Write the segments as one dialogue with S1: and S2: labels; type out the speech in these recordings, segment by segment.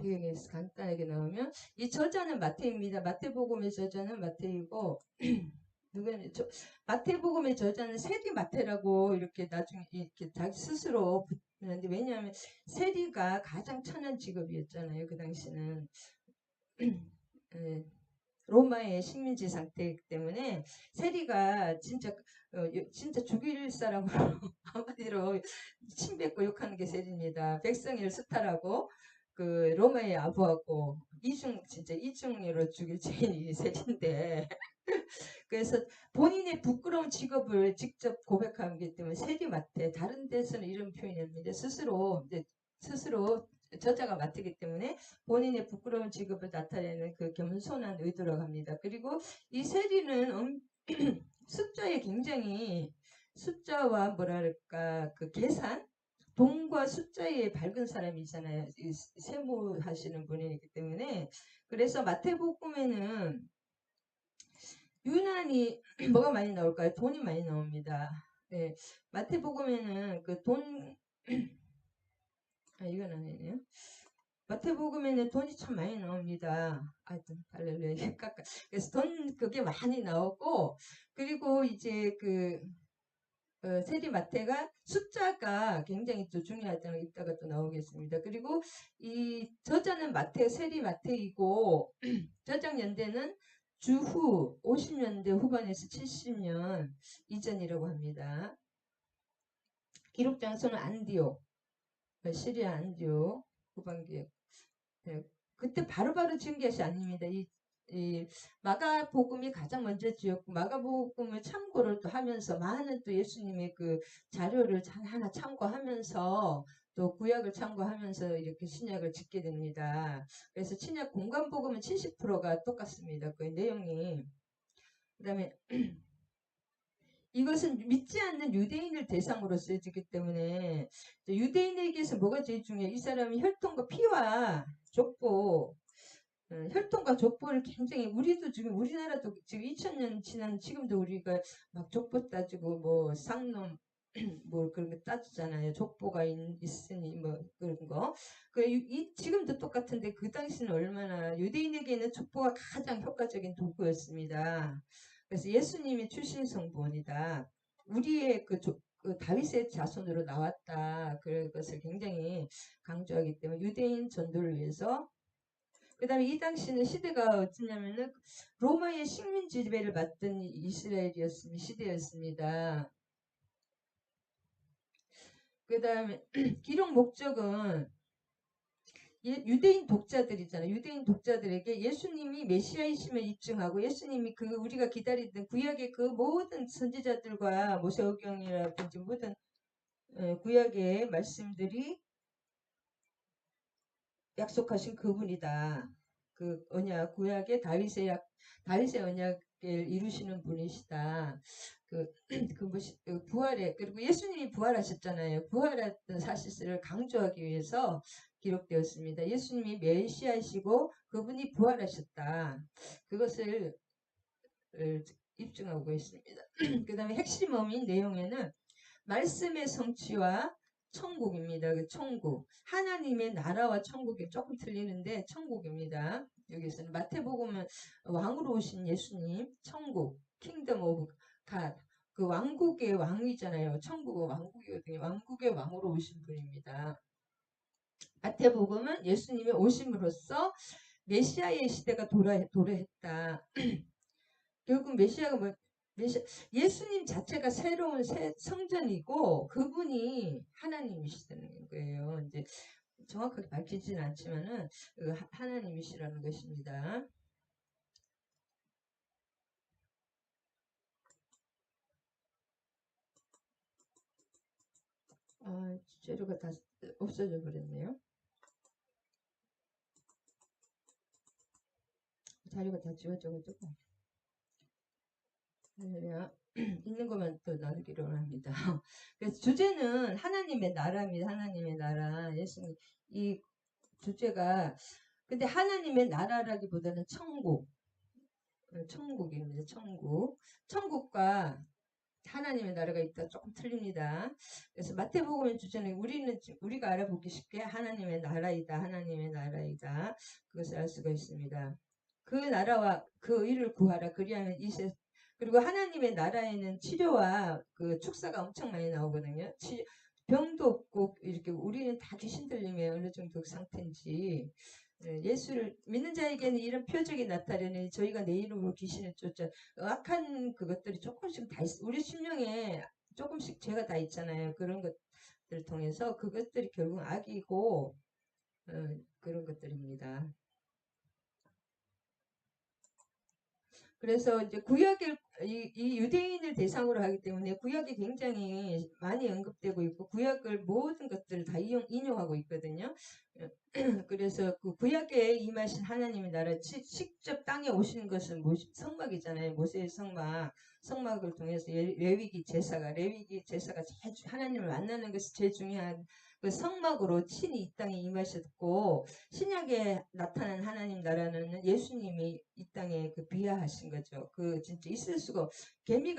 S1: 배경에서 간단하게 나오면 이 저자는 마태입니다. 마태복음의 저자는 마태이고 누구는 마태복음의 저자는 세리 마태라고 이렇게 나중에 이렇게 자기 스스로 붙는데 왜냐하면 세리가 가장 천한 직업이었잖아요. 그 당시는 예, 로마의 식민지 상태이기 때문에 세리가 진짜 죽일 사람으로 한마디로 침뱉고 욕하는 게 세리입니다. 백성을 수탈하고 그 로마의 아부하고 진짜 이중으로 죽일 죄인이 세리인데 그래서 본인의 부끄러운 직업을 직접 고백하기 때문에 세리 마태 다른 데서는 이런 표현이 없는데 스스로 저자가 맡기 때문에 본인의 부끄러운 직업을 나타내는 그 겸손한 의도라고 합니다. 그리고 이 세리는 숫자에 굉장히 숫자와 뭐랄까 그 계산 돈과 숫자에 밝은 사람이잖아요. 세무 하시는 분이기 때문에 그래서 마태복음에는 유난히 뭐가 많이 나올까요? 돈이 많이 나옵니다. 네, 마태복음에는 그 돈, 이건 아니네요. 마태복음에는 돈이 참 많이 나옵니다. 할렐루야. 그래서 그게 많이 나오고, 그리고 이제 세리 마태가 숫자가 굉장히 또 중요하다는 게 이따가 또 나오겠습니다. 그리고 이 저자는 세리 마태이고, 저작 연대는 주후 50년대 후반에서 70년 이전이라고 합니다. 기록 장소는 안디옥, 시리아 안디옥 후반기에. 네, 그때 바로바로 지은 것이 아닙니다. 이 마가복음이 가장 먼저 지었고 마가복음을 참고를 또 하면서 많은 또 예수님의 그 자료를 하나 참고하면서 또 구약을 참고하면서 이렇게 신약을 짓게 됩니다. 그래서 신약 공관복음은 70%가 똑같습니다. 그 내용이. 그 다음에 이것은 믿지 않는 유대인을 대상으로 쓰여지기 때문에 유대인에게서 뭐가 제일 중요해요? 이 사람이 혈통과 피와 족보 혈통과 족보를 굉장히 우리도 지금 우리나라도 지금 2000년 지난 지금도 우리가 막 족보 따지고 뭐 쌍놈 뭐 그런 거 따지잖아요. 족보가 있으니 뭐 그런 거. 지금도 똑같은데 그 당시는 얼마나 유대인에게는 족보가 가장 효과적인 도구였습니다. 그래서 예수님이 출신 성본이다. 우리의 그 다윗의 자손으로 나왔다. 그것을 굉장히 강조하기 때문에 유대인 전도를 위해서 그 다음에 이 당시는 시대가 어쩌냐면은 로마의 식민 지배를 받던 시대였습니다. 그 다음에 기록 목적은 유대인 독자들이잖아요. 유대인 독자들에게 예수님이 메시아이심을 입증하고 예수님이 우리가 기다리던 구약의 그 모든 선지자들과 모세오경이라든지 모든 구약의 말씀들이 약속하신 그분이다. 그 언약 구약의 다윗의 언약을 이루시는 분이시다. 부활에 그리고 예수님이 부활하셨잖아요. 부활했던 사실을 강조하기 위해서 기록되었습니다. 예수님이 메시아이시고 그분이 부활하셨다. 그것을 입증하고 있습니다. 그 다음에 핵심 어민 내용에는 말씀의 성취와 천국입니다. 천국. 하나님의 나라와 천국이 조금 틀리는데 천국입니다. 여기서는 마태복음은 왕으로 오신 예수님, 천국, 킹덤 오브 갓. 그 왕국의 왕이잖아요. 천국은 왕국이거든요. 왕국의 왕으로 오신 분입니다. 마태복음은 예수님이 오심으로써 메시아의 시대가 도래했다. 결국 메시아가 예수님 자체가 새로운 성전이고 그분이 하나님이시다는 거예요. 이제 정확하게 밝히지는 않지만은 하나님이시라는 것입니다. 재료가 다 없어져 버렸네요. 자료가 다 지워져가지고 있는 것만 또 나누기로 합니다. 그래서 주제는 하나님의 나라입니다. 하나님의 나라. 예수님 이 주제가 근데 하나님의 나라라기보다는 천국입니다. 천국과 하나님의 나라가 있다 조금 틀립니다. 그래서 마태복음의 주제는 우리가 알아보기 쉽게 하나님의 나라이다, 하나님의 나라이다. 그것을 알 수가 있습니다. 그 나라와 그 의를 구하라. 그리하면 그리고 하나님의 나라에는 치료와 그 축사가 엄청 많이 나오거든요. 병도 없고 이렇게 우리는 다 귀신 들림의 어느 정도 상태인지 예수를 믿는 자에게는 이런 표적이 나타나니 저희가 내 이름으로 귀신을 쫓아 악한 그것들이 조금씩 다 우리 심령에 조금씩 죄가 다 있잖아요. 그런 것들을 통해서 그것들이 결국 악이고 그런 것들입니다. 그래서 이제 구약을 이 유대인을 대상으로 하기 때문에 구약이 굉장히 많이 언급되고 있고 구약을 모든 것들을 다 인용하고 있거든요. 그래서 그 구약에 임하신 하나님의 나라 직접 땅에 오시는 것은 성막이잖아요. 모세의 성막을 통해서 레위기 제사가 하나님을 만나는 것이 제일 중요한 그 성막으로 친히 이 땅에 임하셨고 신약에 나타난 하나님 나라는 예수님이 이 땅에 그 비하하신 거죠. 그 진짜 있을 수가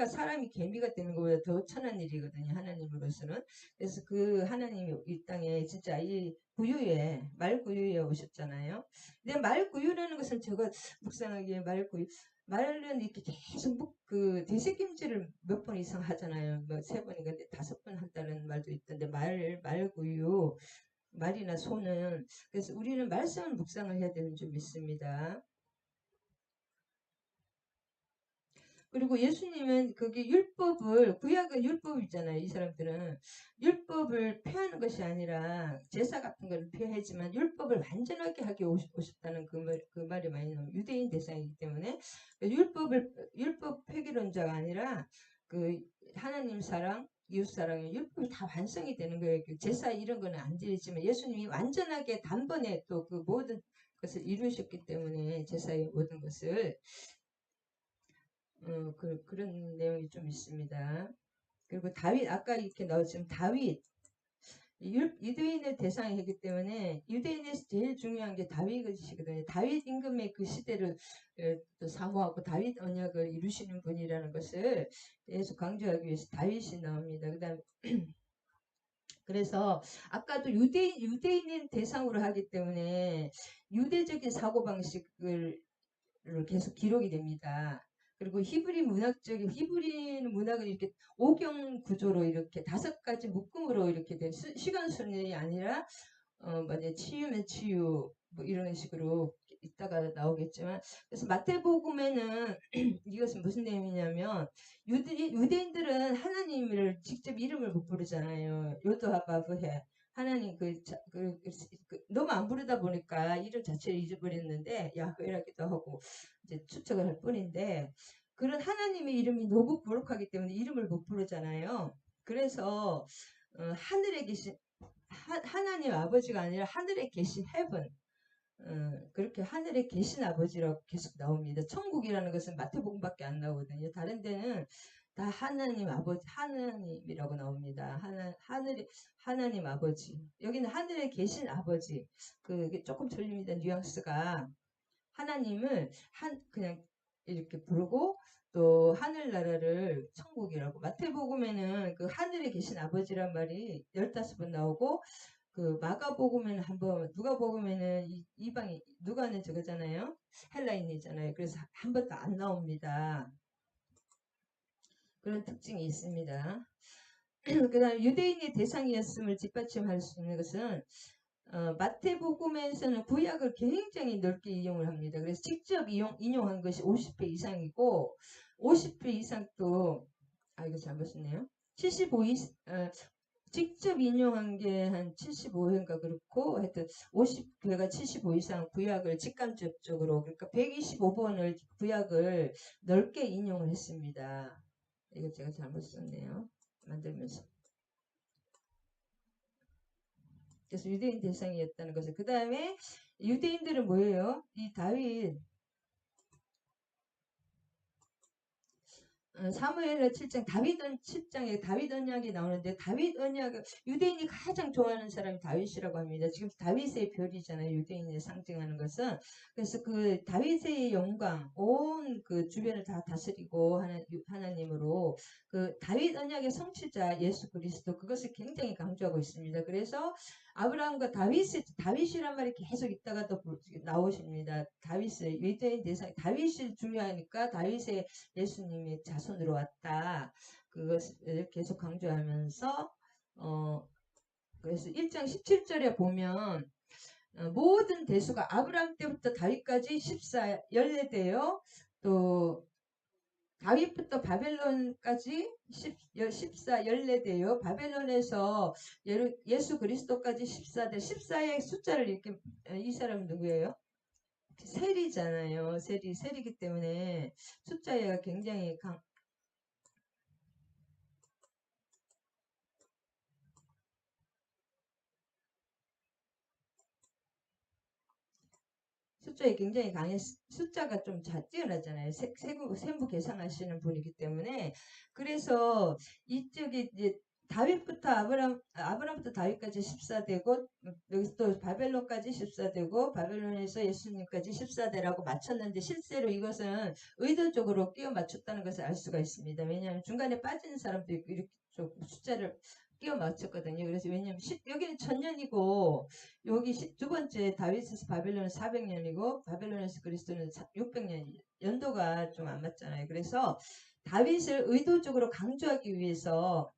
S1: 사람이 개미가 되는 것보다 더 천한 일이거든요. 하나님으로서는. 그래서 그 하나님이 이 땅에 진짜 이 말구유에 오셨잖아요. 근데 말구유라는 것은 제가 묵상하기에 말은 이렇게 계속 그 되새김질을 몇 번 이상 하잖아요. 뭐 3번인가 5번 한다는 말도 있던데 말구유 말이나 소는 그래서 우리는 말씀을 묵상을 해야 되는 줄 믿습니다. 그리고 예수님은 그게 구약은 율법이잖아요. 이 사람들은 율법을 폐하는 것이 아니라 제사 같은 걸 폐하지만 율법을 완전하게 하게 오셨다는 그 말이 많이 나와요. 유대인 대상이기 때문에 율법 폐기론자가 아니라 그 하나님 사랑 이웃 사랑의 율법이 다 완성이 되는 거예요. 제사 이런 거는 안 드리지만 예수님이 완전하게 단번에 또 그 모든 것을 이루셨기 때문에 제사의 모든 것을 그런 내용이 좀 있습니다. 그리고 다윗, 아까 이렇게 나왔지만 다윗, 유대인의 대상이기 때문에 유대인에서 제일 중요한 게 다윗이거든요. 다윗 임금의 그 시대를 또 사모하고 다윗 언약을 이루시는 분이라는 것을 계속 강조하기 위해서 다윗이 나옵니다. 그다음 그래서 아까도 유대인인 대상으로 하기 때문에 유대적인 사고방식을 계속 기록이 됩니다. 그리고 히브리 문학은 이렇게 오경 구조로 이렇게 5가지 묶음으로 이렇게 된 시간 순열이 아니라 만약 치유면 치유 뭐 이런 식으로 이따가 나오겠지만 그래서 마태복음에는 이것은 무슨 내용이냐면 유대인들은 하나님을 직접 이름을 못 부르잖아요. 요도하바브해 하나님 너무 안 부르다 보니까 이름 자체를 잊어버렸는데 야훼라기도 하고 이제 추측을 할 뿐인데 그런 하나님의 이름이 너무 거룩하기 때문에 이름을 못 부르잖아요. 그래서 하늘에 계신 하나님 아버지가 아니라 하늘에 계신 헤븐 그렇게 하늘에 계신 아버지라고 계속 나옵니다. 천국이라는 것은 마태복음밖에 안 나오거든요. 다른 데는 다 하나님 아버지 하나님이라고 나옵니다. 하나님 아버지 여기는 하늘에 계신 아버지 그게 조금 틀립니다. 뉘앙스가 하나님을 그냥 이렇게 부르고 또 하늘나라를 천국이라고 마태복음에는 그 하늘에 계신 아버지란 말이 15번 나오고 그 마가복음에는 한번 누가복음에는 이방이 누가는 저거잖아요. 헬라인이잖아요. 그래서 한 번도 안 나옵니다. 그런 특징이 있습니다. 그 다음 유대인의 대상이었음을 뒷받침할 수 있는 것은 마태복음에서는 구약을 굉장히 넓게 이용을 합니다. 그래서 직접 인용한 것이 50회 이상이고 50회 이상 또 이거 잘못 썼네요. 75 직접 인용한 게 한 75회인가 그렇고 하여튼 50회가 75 이상 구약을 직간접적으로 그러니까 125번을 구약을 넓게 인용을 했습니다. 이거 제가 잘못 썼네요. 만들면서. 그래서 유대인 대상이었다는 것을 그 다음에 유대인들은 뭐예요? 이 다윗 사무엘하 7장 다윗 7장에 다윗 언약이 나오는데 다윗 언약 유대인이 가장 좋아하는 사람이 다윗이라고 합니다. 지금 다윗의 별이잖아요. 유대인을 상징하는 것은. 그래서 그 다윗의 영광 온 그 주변을 다 다스리고 하는 하나님으로 그 다윗 언약의 성취자 예수 그리스도 그것을 굉장히 강조하고 있습니다. 그래서 아브라함과 다윗이란 말이 계속 있다가 또 나오십니다. 다윗의 유대인 대상 다윗이 중요하니까 다윗의 예수님의 자손으로 왔다. 그것을 계속 강조하면서 그래서 1장 17절에 보면 모든 대수가 아브라함 때부터 다윗까지 14대요. 또 다윗부터 바벨론까지 14대요. 바벨론에서 예수 그리스도까지 14대. 14의 숫자를 이렇게 이 사람은 누구예요? 셀이잖아요. 셀이기 때문에 숫자가 굉장히 숫자에 굉장히 숫자가 좀 뛰어나잖아요. 세부 계산하시는 분이기 때문에. 그래서 이쪽에 이제 다윗부터 아브람부터 다윗까지 14대고 여기서 또 바벨론까지 14대고 바벨론에서 예수님까지 14대라고 맞췄는데 실제로 이것은 의도적으로 끼워 맞췄다는 것을 알 수가 있습니다. 왜냐하면 중간에 빠지는 사람도 있고 이렇게 좀 숫자를 끼워 맞췄거든요. 그래서 왜냐하면 여기는 1000년이고 여기 두 번째 다윗에서 바벨론은 400년이고 바벨론에서 그리스도는 600년 연도가 좀 안 맞잖아요. 그래서 다윗을 의도적으로 강조하기 위해서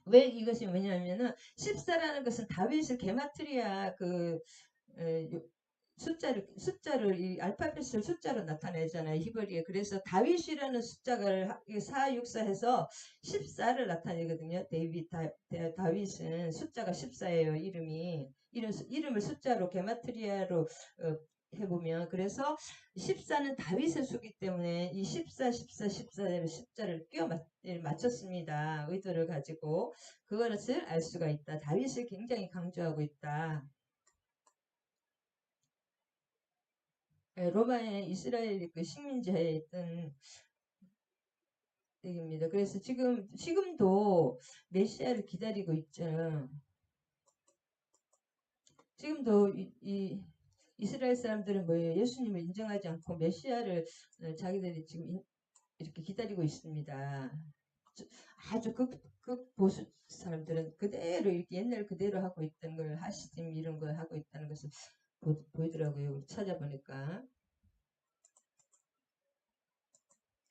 S1: 왜 이것이 왜냐하면은 14라는 것은 다윗을 게마트리아 그 숫자를 이 알파벳을 숫자로 나타내잖아요. 히브리에. 그래서 다윗이라는 숫자를 464 해서 14를 나타내거든요. 다윗은 숫자가 14예요. 이름을 숫자로 게마트리아로 해보면 그래서 14는 다윗의 수기 때문에 이 14를 숫자를 끼워 맞췄습니다. 의도를 가지고 그것을 알 수가 있다. 다윗을 굉장히 강조하고 있다. 로마의 이스라엘 그 식민지에 있던 얘기입니다. 그래서 지금도 메시아를 기다리고 있죠. 지금도 이 이스라엘 사람들은 뭐예요? 예수님을 인정하지 않고 메시아를 자기들이 지금 이렇게 기다리고 있습니다. 아주 보수 사람들은 그대로 이렇게 옛날 그대로 하고 있던 걸 하시즘 이런 걸 하고 있다는 것을 보이더라고요. 찾아보니까.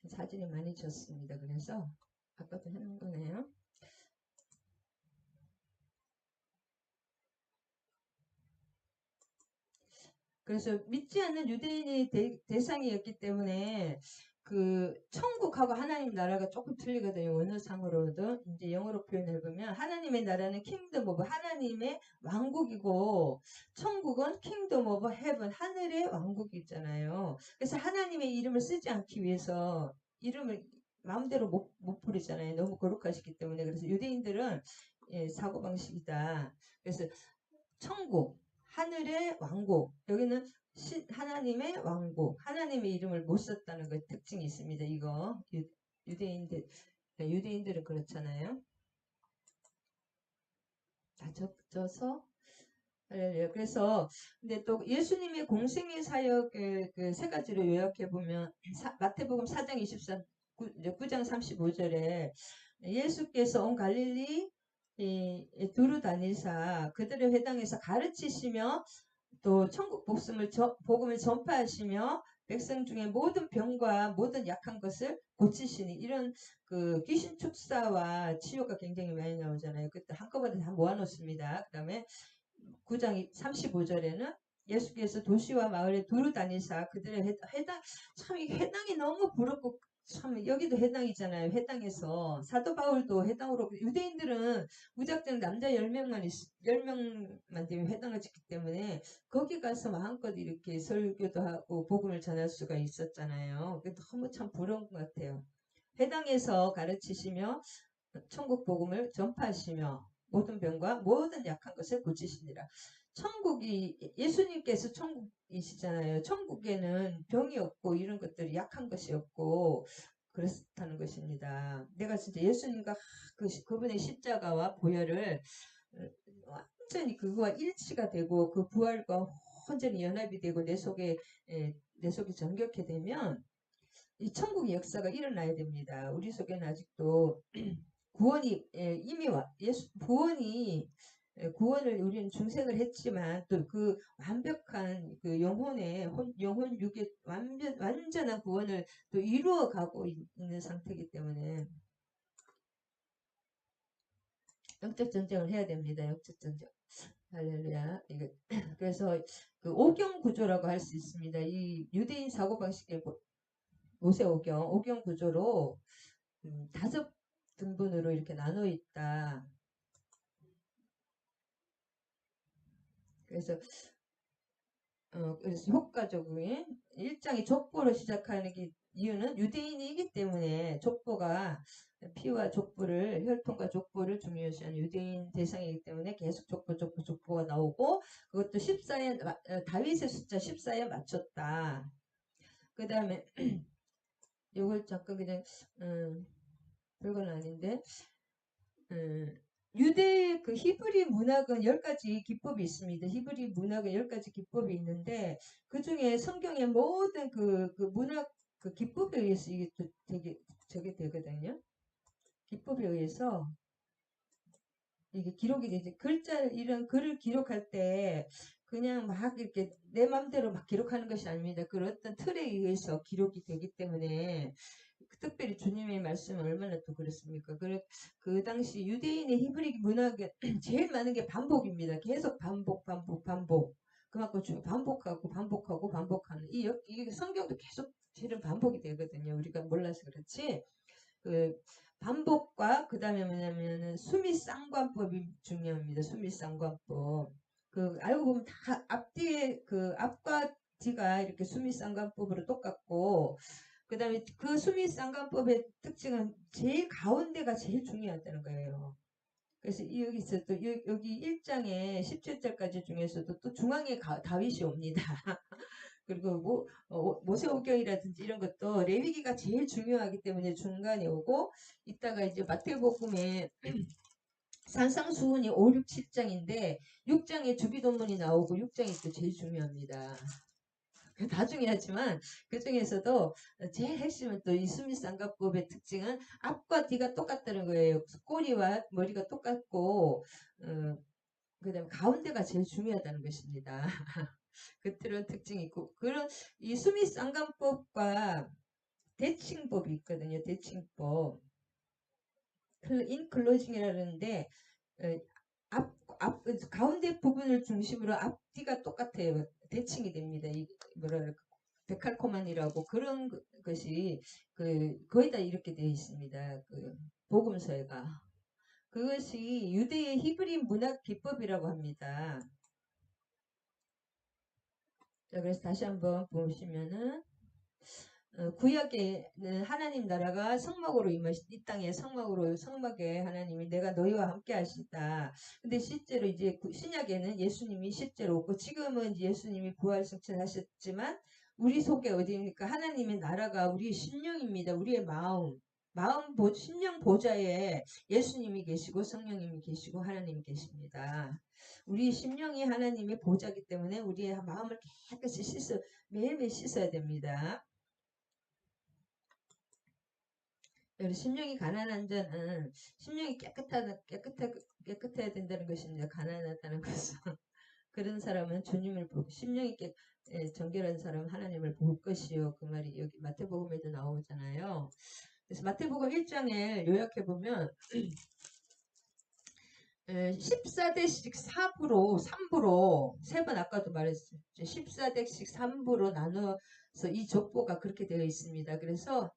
S1: 사진이 많이 졌습니다. 그래서 아까도 해놓은 거네요. 그래서 믿지 않는 유대인이 대상이었기 때문에 그 천국하고 하나님 나라가 조금 틀리거든요. 언어상으로도 이제 영어로 표현해 보면 하나님의 나라는 킹덤 오브 하나님의 왕국이고 천국은 킹덤 오브 헤븐 하늘의 왕국이 있잖아요. 그래서 하나님의 이름을 쓰지 않기 위해서 이름을 마음대로 못 부르잖아요. 너무 거룩하시기 때문에. 그래서 유대인들은 사고방식이다. 그래서 천국 하늘의 왕국 여기는 하나님의 왕국 하나님의 이름을 못 썼다는 그 특징이 있습니다. 이거 유대인들은 그렇잖아요. 다 적어서 그래서 근데 또 예수님의 공생의 사역을 그 세 가지로 요약해 보면 마태복음 4장 9장 35절에 예수께서 온 갈릴리 두루 다니사 그들의 회당에서 가르치시며 또 천국 복음을 전파하시며 백성 중에 모든 병과 모든 약한 것을 고치시니 이런 그 귀신 축사와 치유가 굉장히 많이 나오잖아요. 그때 한꺼번에 다 모아놓습니다. 그 다음에 9장 35절에는 예수께서 도시와 마을에 두루 다니사 그들의 회당 참 이 회당이 너무 부럽고 참 여기도 해당이잖아요. 해당에서 사도 바울도 해당으로 유대인들은 무작정 남자 10명만 되면 해당을 짓기 때문에 거기 가서 마음껏 이렇게 설교도 하고 복음을 전할 수가 있었잖아요. 그게 너무 참 부러운 것 같아요. 해당에서 가르치시며 천국 복음을 전파하시며 모든 병과 모든 약한 것을 고치시니라. 천국이 예수님께서 천국이시잖아요. 천국에는 병이 없고 이런 것들이 약한 것이 없고 그렇다는 것입니다. 내가 진짜 예수님과 그분의 십자가와 보혈을 완전히 그거와 일치가 되고 그 부활과 완전히 연합이 되고 내 속에 정결케 되면 이 천국의 역사가 일어나야 됩니다. 우리 속에는 아직도 구원이 이미 구원을 우리는 중생을 했지만 또 그 완벽한 그 영혼 육의 완전한 구원을 또 이루어 가고 있는 상태이기 때문에 영적 전쟁을 해야 됩니다. 영적 전쟁. 할렐루야. 그래서 그 오경 구조라고 할 수 있습니다. 이 유대인 사고 방식의 모세 오경 구조로 5등분으로 이렇게 나눠 있다. 그래서 효과적인 1장이 족보로 시작하는 이유는 유대인이기 때문에 족보가 피와 혈통과 족보를 중요시하는 유대인 대상이기 때문에 계속 족보가 나오고 그것도 다윗의 숫자 14에 맞췄다. 그 다음에 이걸 잠깐 그냥 별건 아닌데 유대의 그 히브리 문학은 10가지 기법이 있습니다. 히브리 문학은 10가지 기법이 있는데 그 중에 성경의 모든 그 문학 그 기법에 의해서 이게 또 되게 저게 되거든요. 기법에 의해서 이게 기록이 되지. 이런 글을 기록할 때 그냥 막 이렇게 내 맘대로 막 기록하는 것이 아닙니다. 그런 어떤 틀에 의해서 기록이 되기 때문에 특별히 주님의 말씀은 얼마나 또 그렇습니까? 그 당시 유대인의 히브리 문학에 제일 많은 게 반복입니다. 계속 반복. 그만큼 반복하는. 이게 성경도 계속 실은 반복이 되거든요. 우리가 몰라서 그렇지. 그 반복과 그 다음에 뭐냐면은 수미쌍관법이 중요합니다. 수미쌍관법. 그 알고 보면 다 앞뒤에 그 앞과 뒤가 이렇게 수미쌍관법으로 똑같고 그 다음에 그 수미쌍관법의 특징은 제일 가운데가 제일 중요하다는 거예요. 그래서 여기서 또 여기 1장에 17절까지 중에서도 또 중앙에 다윗이 옵니다. 그리고 모세오경이라든지 이런 것도 레위기가 제일 중요하기 때문에 중간에 오고 이따가 이제 마태복음에 산상수훈이 5, 6, 7장인데 6장에 주기도문이 나오고 6장이 또 제일 중요합니다. 다 중요하지만 그 중에서도 제일 핵심은 또 이 수미쌍가법의 특징은 앞과 뒤가 똑같다는 거예요. 꼬리와 머리가 똑같고 그 다음에 가운데가 제일 중요하다는 것입니다. 그런 특징이 있고 그런 이 수미쌍관법과 대칭법이 있거든요. 대칭법 인클로징이라는데 가운데 부분을 중심으로 앞뒤가 똑같아요. 대칭이 됩니다. 이 뭐랄까 데칼코만이라고 그런 것이 거의 다 이렇게 되어 있습니다. 그 복음서가 그것이 유대의 히브리 문학 기법이라고 합니다. 자, 그래서 다시 한번 보시면은 구약에는 하나님 나라가 성막으로 이 땅에 성막에 하나님이 내가 너희와 함께 하시다. 근데 실제로 이제 신약에는 예수님이 실제로 없고 지금은 예수님이 부활 승천하셨지만 우리 속에 어디입니까? 하나님의 나라가 우리의 심령입니다. 우리의 심령 보좌에 예수님이 계시고 성령님이 계시고 하나님이 계십니다. 우리 심령이 하나님의 보좌이기 때문에 우리의 마음을 깨끗이 매일매일 씻어야 됩니다. 심령이 가난한 자는 심령이 깨끗해야 된다는 것입니다. 가난하다는 것은 그런 사람은 주님을 보고 심령이 정결한 사람은 하나님을 볼 것이요. 그 말이 여기 마태복음에도 나오잖아요. 그래서 마태복음 1장을 요약해 보면 14대씩 3부로 3번 아까도 말했죠. 14대씩 3부로 나눠서 이 족보가 그렇게 되어 있습니다. 그래서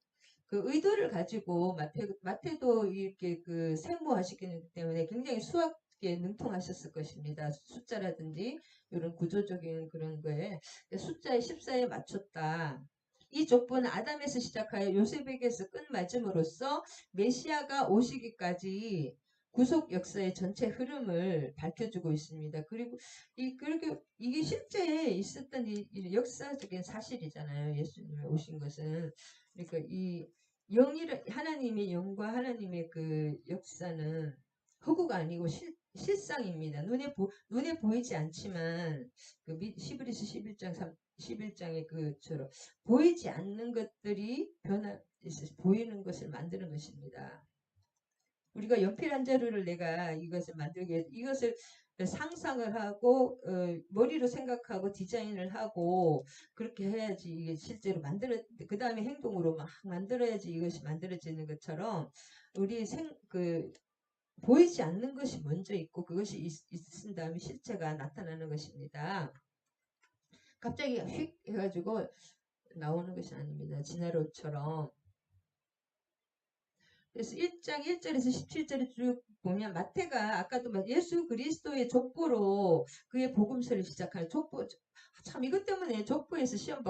S1: 그 의도를 가지고 마태도 이렇게 그 생모하시기 때문에 굉장히 수학에 능통하셨을 것입니다. 숫자라든지 이런 구조적인 그런 거에 숫자에 14에 맞췄다. 이 족보는 아담에서 시작하여 요셉에게서 끝맺음으로써 메시아가 오시기까지 구속 역사의 전체 흐름을 밝혀주고 있습니다. 그리고 이게 실제 있었던 역사적인 사실이잖아요. 예수님이 오신 것은. 그러니까 영이라 하나님의 영과 하나님의 그 역사는 허구가 아니고 실상입니다. 눈에 보이지 않지만 그 시브리스 11장 11장의 그처럼 보이지 않는 것들이 보이는 것을 만드는 것입니다. 우리가 연필 한 자루를 내가 이것을 만들기 위해서 이것을 상상을 하고 머리로 생각하고 디자인을 하고 그렇게 해야지 이게 실제로 그 다음에 행동으로 막 만들어야지 이것이 만들어지는 것처럼 우리 보이지 않는 것이 먼저 있고 그것이 있은 다음에 실체가 나타나는 것입니다. 갑자기 휙 해가지고 나오는 것이 아닙니다. 진화론처럼. 그래서 1장 1절에서 17절에 쭉 보면 마태가 아까도 예수 그리스도의 족보로 그의 복음서를 시작하는 족보. 참 이것 때문에 족보에서 시험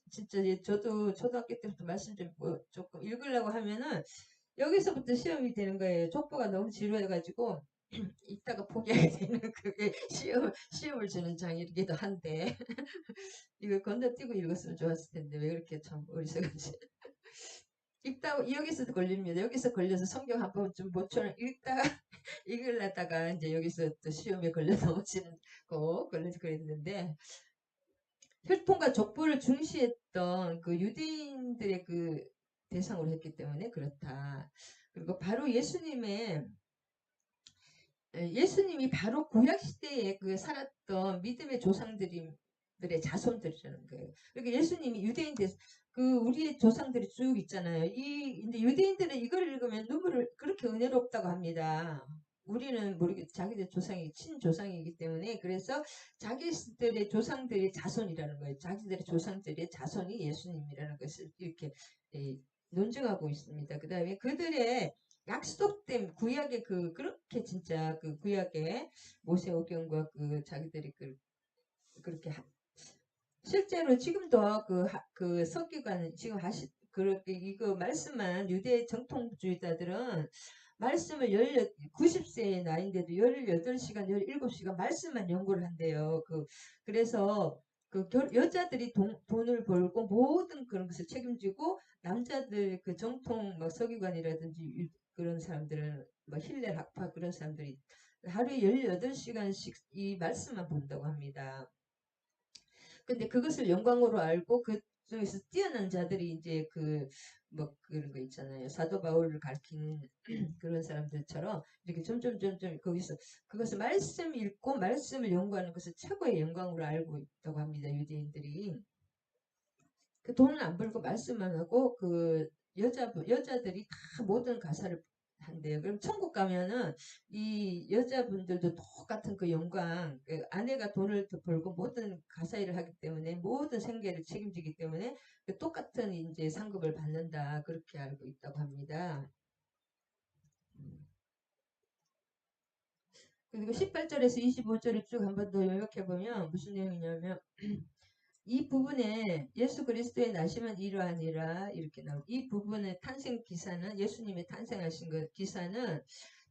S1: 진짜 저도 초등학교 때부터 말씀 좀 조금 읽으려고 하면은 여기서부터 시험이 되는 거예요. 족보가 너무 지루해가지고 이따가 포기하게 되는 그게 시험을 주는 장이기도 한데 이걸 건너뛰고 읽었으면 좋았을 텐데 왜 그렇게 참 어리석은지. 읽다가 여기서도 걸립니다. 여기서 걸려서 성경 한 번 좀 모처럼 읽다가 읽으려다가 이제 여기서 또 시험에 걸려 넘어지는 거 걸려서 그랬는데 혈통과 족보를 중시했던 그 유대인들의 그 대상으로 했기 때문에 그렇다. 그리고 바로 예수님이 바로 구약 시대에 그 살았던 믿음의 조상들의 자손들이라는 거예요. 그러니까 예수님이 우리의 조상들이 쭉 있잖아요. 근데 유대인들은 이걸 읽으면 눈물을 그렇게 은혜롭다고 합니다. 우리는 모르겠 자기들 친조상이기 때문에 그래서 자기들의 조상들의 자손이라는 거예요. 자기들의 조상들의 자손이 예수님이라는 것을 이렇게 논증하고 있습니다. 그 다음에 그들의 약속된 구약의 그렇게 진짜 그 구약의 모세오경과 그 자기들이 그렇게 실제로 지금도 그 석기관 지금 그렇게 이거 말씀만 유대 정통주의자들은 말씀을 90세의 나이인데도 18시간, 17시간 말씀만 연구를 한대요. 그래서 여자들이 돈을 벌고 모든 그런 것을 책임지고 남자들 그 정통 서기관이라든지 그런 사람들은 힐렐 학파 그런 사람들이 하루에 18시간씩 이 말씀만 본다고 합니다. 근데 그것을 영광으로 알고 그 중에서 뛰어난 자들이 이제 그런 거 있잖아요. 사도 바울을 가르치는 그런 사람들처럼 이렇게 점점 거기서 그것을 말씀 읽고 말씀을 연구하는 것을 최고의 영광으로 알고 있다고 합니다. 유대인들이. 그 돈은 안 벌고 말씀만 하고 그 여자들이 다 모든 가사를 한대요. 그럼 천국 가면은 이 여자분들도 똑같은 그 영광, 아내가 돈을 더 벌고 모든 가사 일을 하기 때문에 모든 생계를 책임지기 때문에 그 똑같은 이제 상급을 받는다. 그렇게 알고 있다고 합니다. 그리고 18절에서 25절을 쭉 한 번 더 요약해 보면 무슨 내용이냐면 이 부분에 예수 그리스도의 나심은 이러하니라 이렇게 나오고 이 부분의 탄생 기사는 예수님의 탄생하신 그 기사는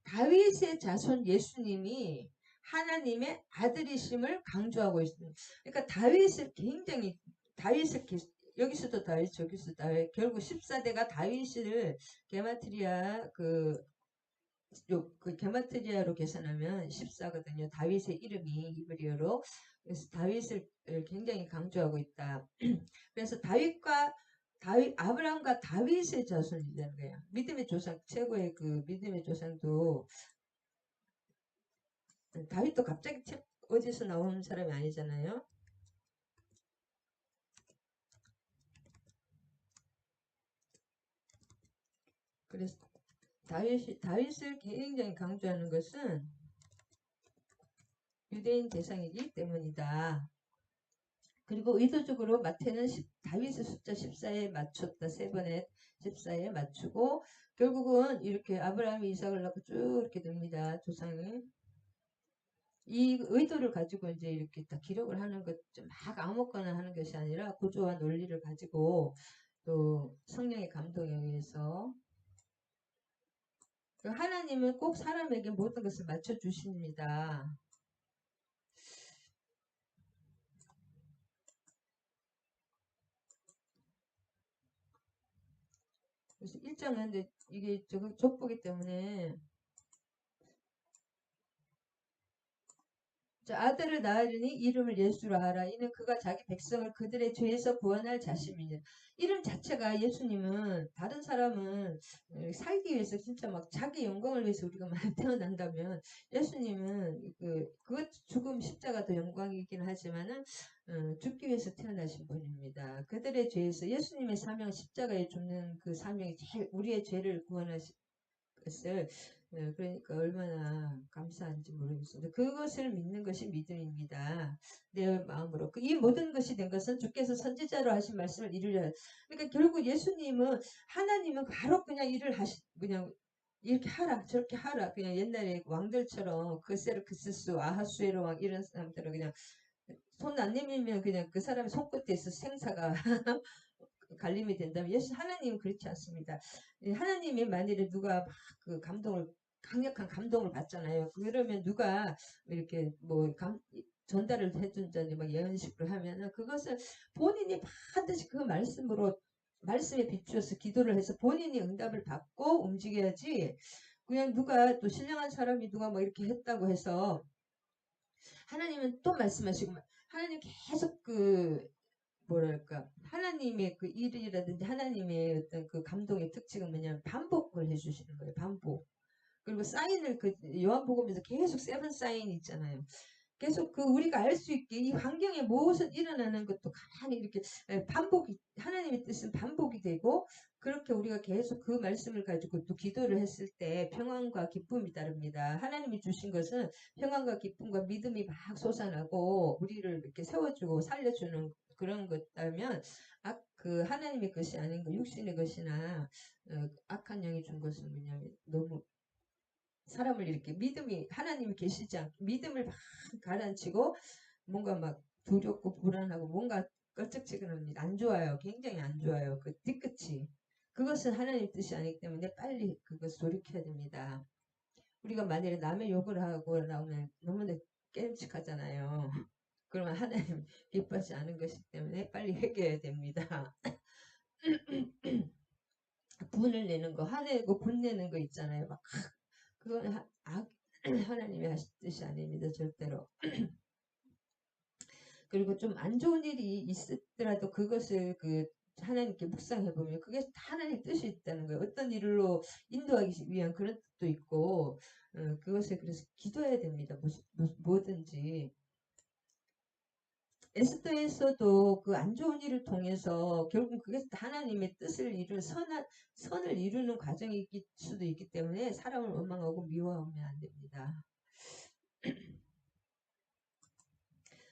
S1: 다윗의 자손 예수님이 하나님의 아들이심을 강조하고 있습니다. 그러니까 다윗을 여기서도 다윗 저기서도 다윗 결국 14대가 다윗을 게마트리아 그 게마트리아로 계산하면 14거든요. 다윗의 이름이 히브리어로. 그래서 다윗을 굉장히 강조하고 있다. 그래서 아브라함과 다윗의 자손이라는 거예요. 믿음의 조상, 최고의 그 믿음의 조상도 다윗도 갑자기 어디서 나온 사람이 아니잖아요. 그래서 다윗을 굉장히 강조하는 것은 유대인 대상이기 때문이다. 그리고 의도적으로 마태는 다윗의 숫자 14에 맞췄다. 세 번에 14에 맞추고 결국은 이렇게 아브라함이 이삭을 낳고 쭉 이렇게 됩니다. 조상이. 이 의도를 가지고 이제 이렇게 다 기록을 하는 것, 막 아무거나 하는 것이 아니라 구조와 논리를 가지고 또 성령의 감동에 의해서 하나님은 꼭 사람에게 모든 것을 맞춰주십니다. 그래서 1장은 이게 저거 족보기 때문에 자, 아들을 낳으리니 이름을 예수라 하라. 이는 그가 자기 백성을 그들의 죄에서 구원할 자심이니라. 이름 자체가 예수님은 다른 사람은 살기 위해서 진짜 막 자기 영광을 위해서 우리가 많이 태어난다면 예수님은 그 죽음 십자가 도 영광이긴 하지만은 죽기 위해서 태어나신 분입니다. 그들의 죄에서 예수님의 사명 십자가에 죽는 그 사명이 제일 우리의 죄를 구원하신 것을 그러니까 얼마나 감사한지 모르겠습니다. 그것을 믿는 것이 믿음입니다. 내 마음으로. 이 모든 것이 된 것은 주께서 선지자로 하신 말씀을 이루려. 그러니까 결국 예수님은 하나님은 바로 그냥 일을 그냥 이렇게 하라 저렇게 하라 그냥 옛날에 왕들처럼 그세르크스스 아하수에로 왕 이런 사람들은 그냥 손 안 내밀면 그냥 그 사람의 손끝에서 생사가 갈림이 된다면 예수 하나님은 그렇지 않습니다. 하나님이 만일에 누가 막 그 감동을 강력한 감동을 받잖아요. 그러면 누가 이렇게 뭐 전달을 해준다니 막 예언식을 하면은 그것을 본인이 반드시 그 말씀에 비추어서 기도를 해서 본인이 응답을 받고 움직여야지 그냥 누가 또 신령한 사람이 누가 뭐 이렇게 했다고 해서 하나님은 또 말씀하시고 하나님 계속 뭐랄까 하나님의 그 일이라든지 하나님의 어떤 그 감동의 특징은 뭐냐면 반복을 해주시는 거예요. 반복. 그리고 사인을 요한복음에서 계속 세븐 사인 있잖아요. 계속 우리가 알 수 있게 이 환경에 무엇을 일어나는 것도 가만히 이렇게 반복이 하나님의 뜻은 반복이 되고 그렇게 우리가 계속 그 말씀을 가지고 또 기도를 했을 때 평안과 기쁨이 따릅니다. 하나님이 주신 것은 평안과 기쁨과 믿음이 막 솟아나고 우리를 이렇게 세워주고 살려주는 그런 것다면 하나님의 것이 아닌 거 육신의 것이나 악한 영이 준 것은 뭐냐면 너무 사람을 이렇게 믿음이 하나님이 계시지 않고 믿음을 막 가라앉히고 뭔가 막 두렵고 불안하고 뭔가 껄쩍지근합니다. 안 좋아요. 굉장히 안 좋아요. 그 뒤끝이. 그것은 하나님 뜻이 아니기 때문에 빨리 그것을 돌이켜야 됩니다. 우리가 만약에 남의 욕을 하고 나오면 너무나 깨름칙하잖아요. 그러면 하나님 기뻐하지 않은 것이기 때문에 빨리 회개해야 됩니다. 분을 내는 거, 화내고 분내는 거 있잖아요. 막 그건 하나님이 하실 뜻이 아닙니다. 절대로. 그리고 좀 안 좋은 일이 있었더라도 그것을 하나님께 묵상해 보면 그게 다 하나님 뜻이 있다는 거예요. 어떤 일로 인도하기 위한 그런 뜻도 있고 그것을 그래서 기도해야 됩니다. 뭐든지. 에스더에서도 그 안 좋은 일을 통해서 결국 그게 하나님의 뜻을 선을 이루는 과정일 수도 있기 때문에 사람을 원망하고 미워하면 안 됩니다.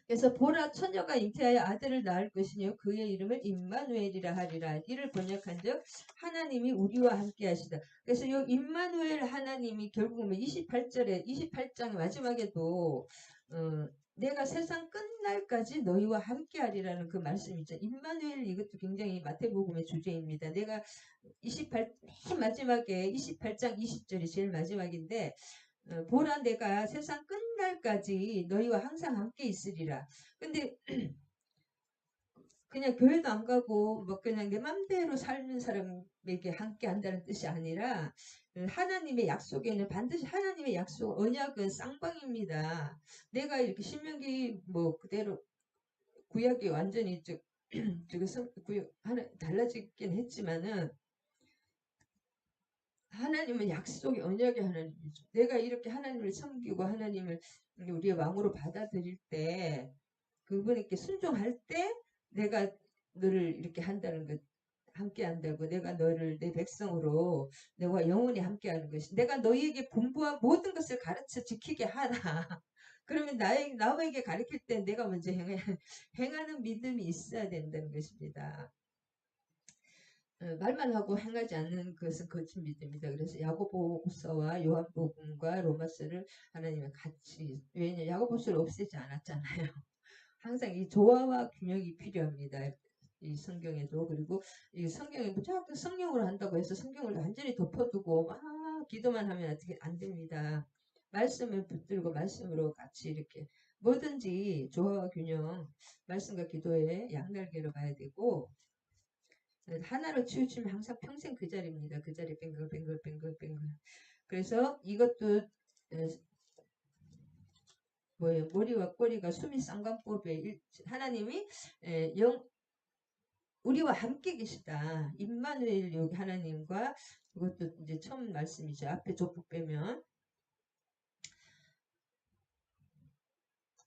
S1: 그래서 보라 처녀가 잉태하여 아들을 낳을 것이니 그의 이름을 임마누엘이라 하리라. 이를 번역한즉 하나님이 우리와 함께 하시다. 그래서 이 임마누엘 하나님이 결국은 28장 마지막에도 내가 세상 끝날까지 너희와 함께 하리라는 그 말씀이 있죠. 임마누엘 이것도 굉장히 마태복음의 주제입니다. 내가 맨 마지막에 28장 20절이 제일 마지막인데 보라 내가 세상 끝날까지 너희와 항상 함께 있으리라. 근데 그냥 교회도 안 가고 뭐 그냥 내 맘대로 살는 사람에게 함께 한다는 뜻이 아니라 하나님의 약속에는 반드시 하나님의 약속 언약은 쌍방입니다. 내가 이렇게 신명기 뭐 그대로 구약이 완전히 달라지긴 했지만은 하나님은 약속의 언약의 하나님이죠. 내가 이렇게 하나님을 섬기고 하나님을 우리의 왕으로 받아들일 때 그분에게 순종할 때 내가 너를 이렇게 한다는 것 함께 한다고 내가 너를 내 백성으로 내가 영원히 함께 하는 것이 내가 너희에게 분부한 모든 것을 가르쳐 지키게 하라. 그러면 남에게 가르칠 때 내가 먼저 행하는 믿음이 있어야 된다는 것입니다. 말만 하고 행하지 않는 것은 거짓 믿음이다. 그래서 야고보서와 요한복음과 로마서를 하나님은 같이 왜냐 야고보서를 없애지 않았잖아요. 항상 이 조화와 균형이 필요합니다. 이 성경에도 그리고 이 성경에 무조건 성령으로 한다고 해서 성경을 완전히 덮어두고 막 기도만 하면 어떻게 안 됩니다. 말씀을 붙들고 말씀으로 같이 이렇게 뭐든지 조화와 균형 말씀과 기도의 양날개로 가야 되고 하나로 치우치면 항상 평생 그 자리입니다. 그 자리 뱅글뱅글뱅글뱅글. 그래서 이것도 뭐예요? 머리와 꼬리가 숨이 쌍관법에 하나님이 우리와 함께 계시다. 임마누엘 여기 하나님과 이것도 이제 처음 말씀이죠. 앞에 족보 빼면.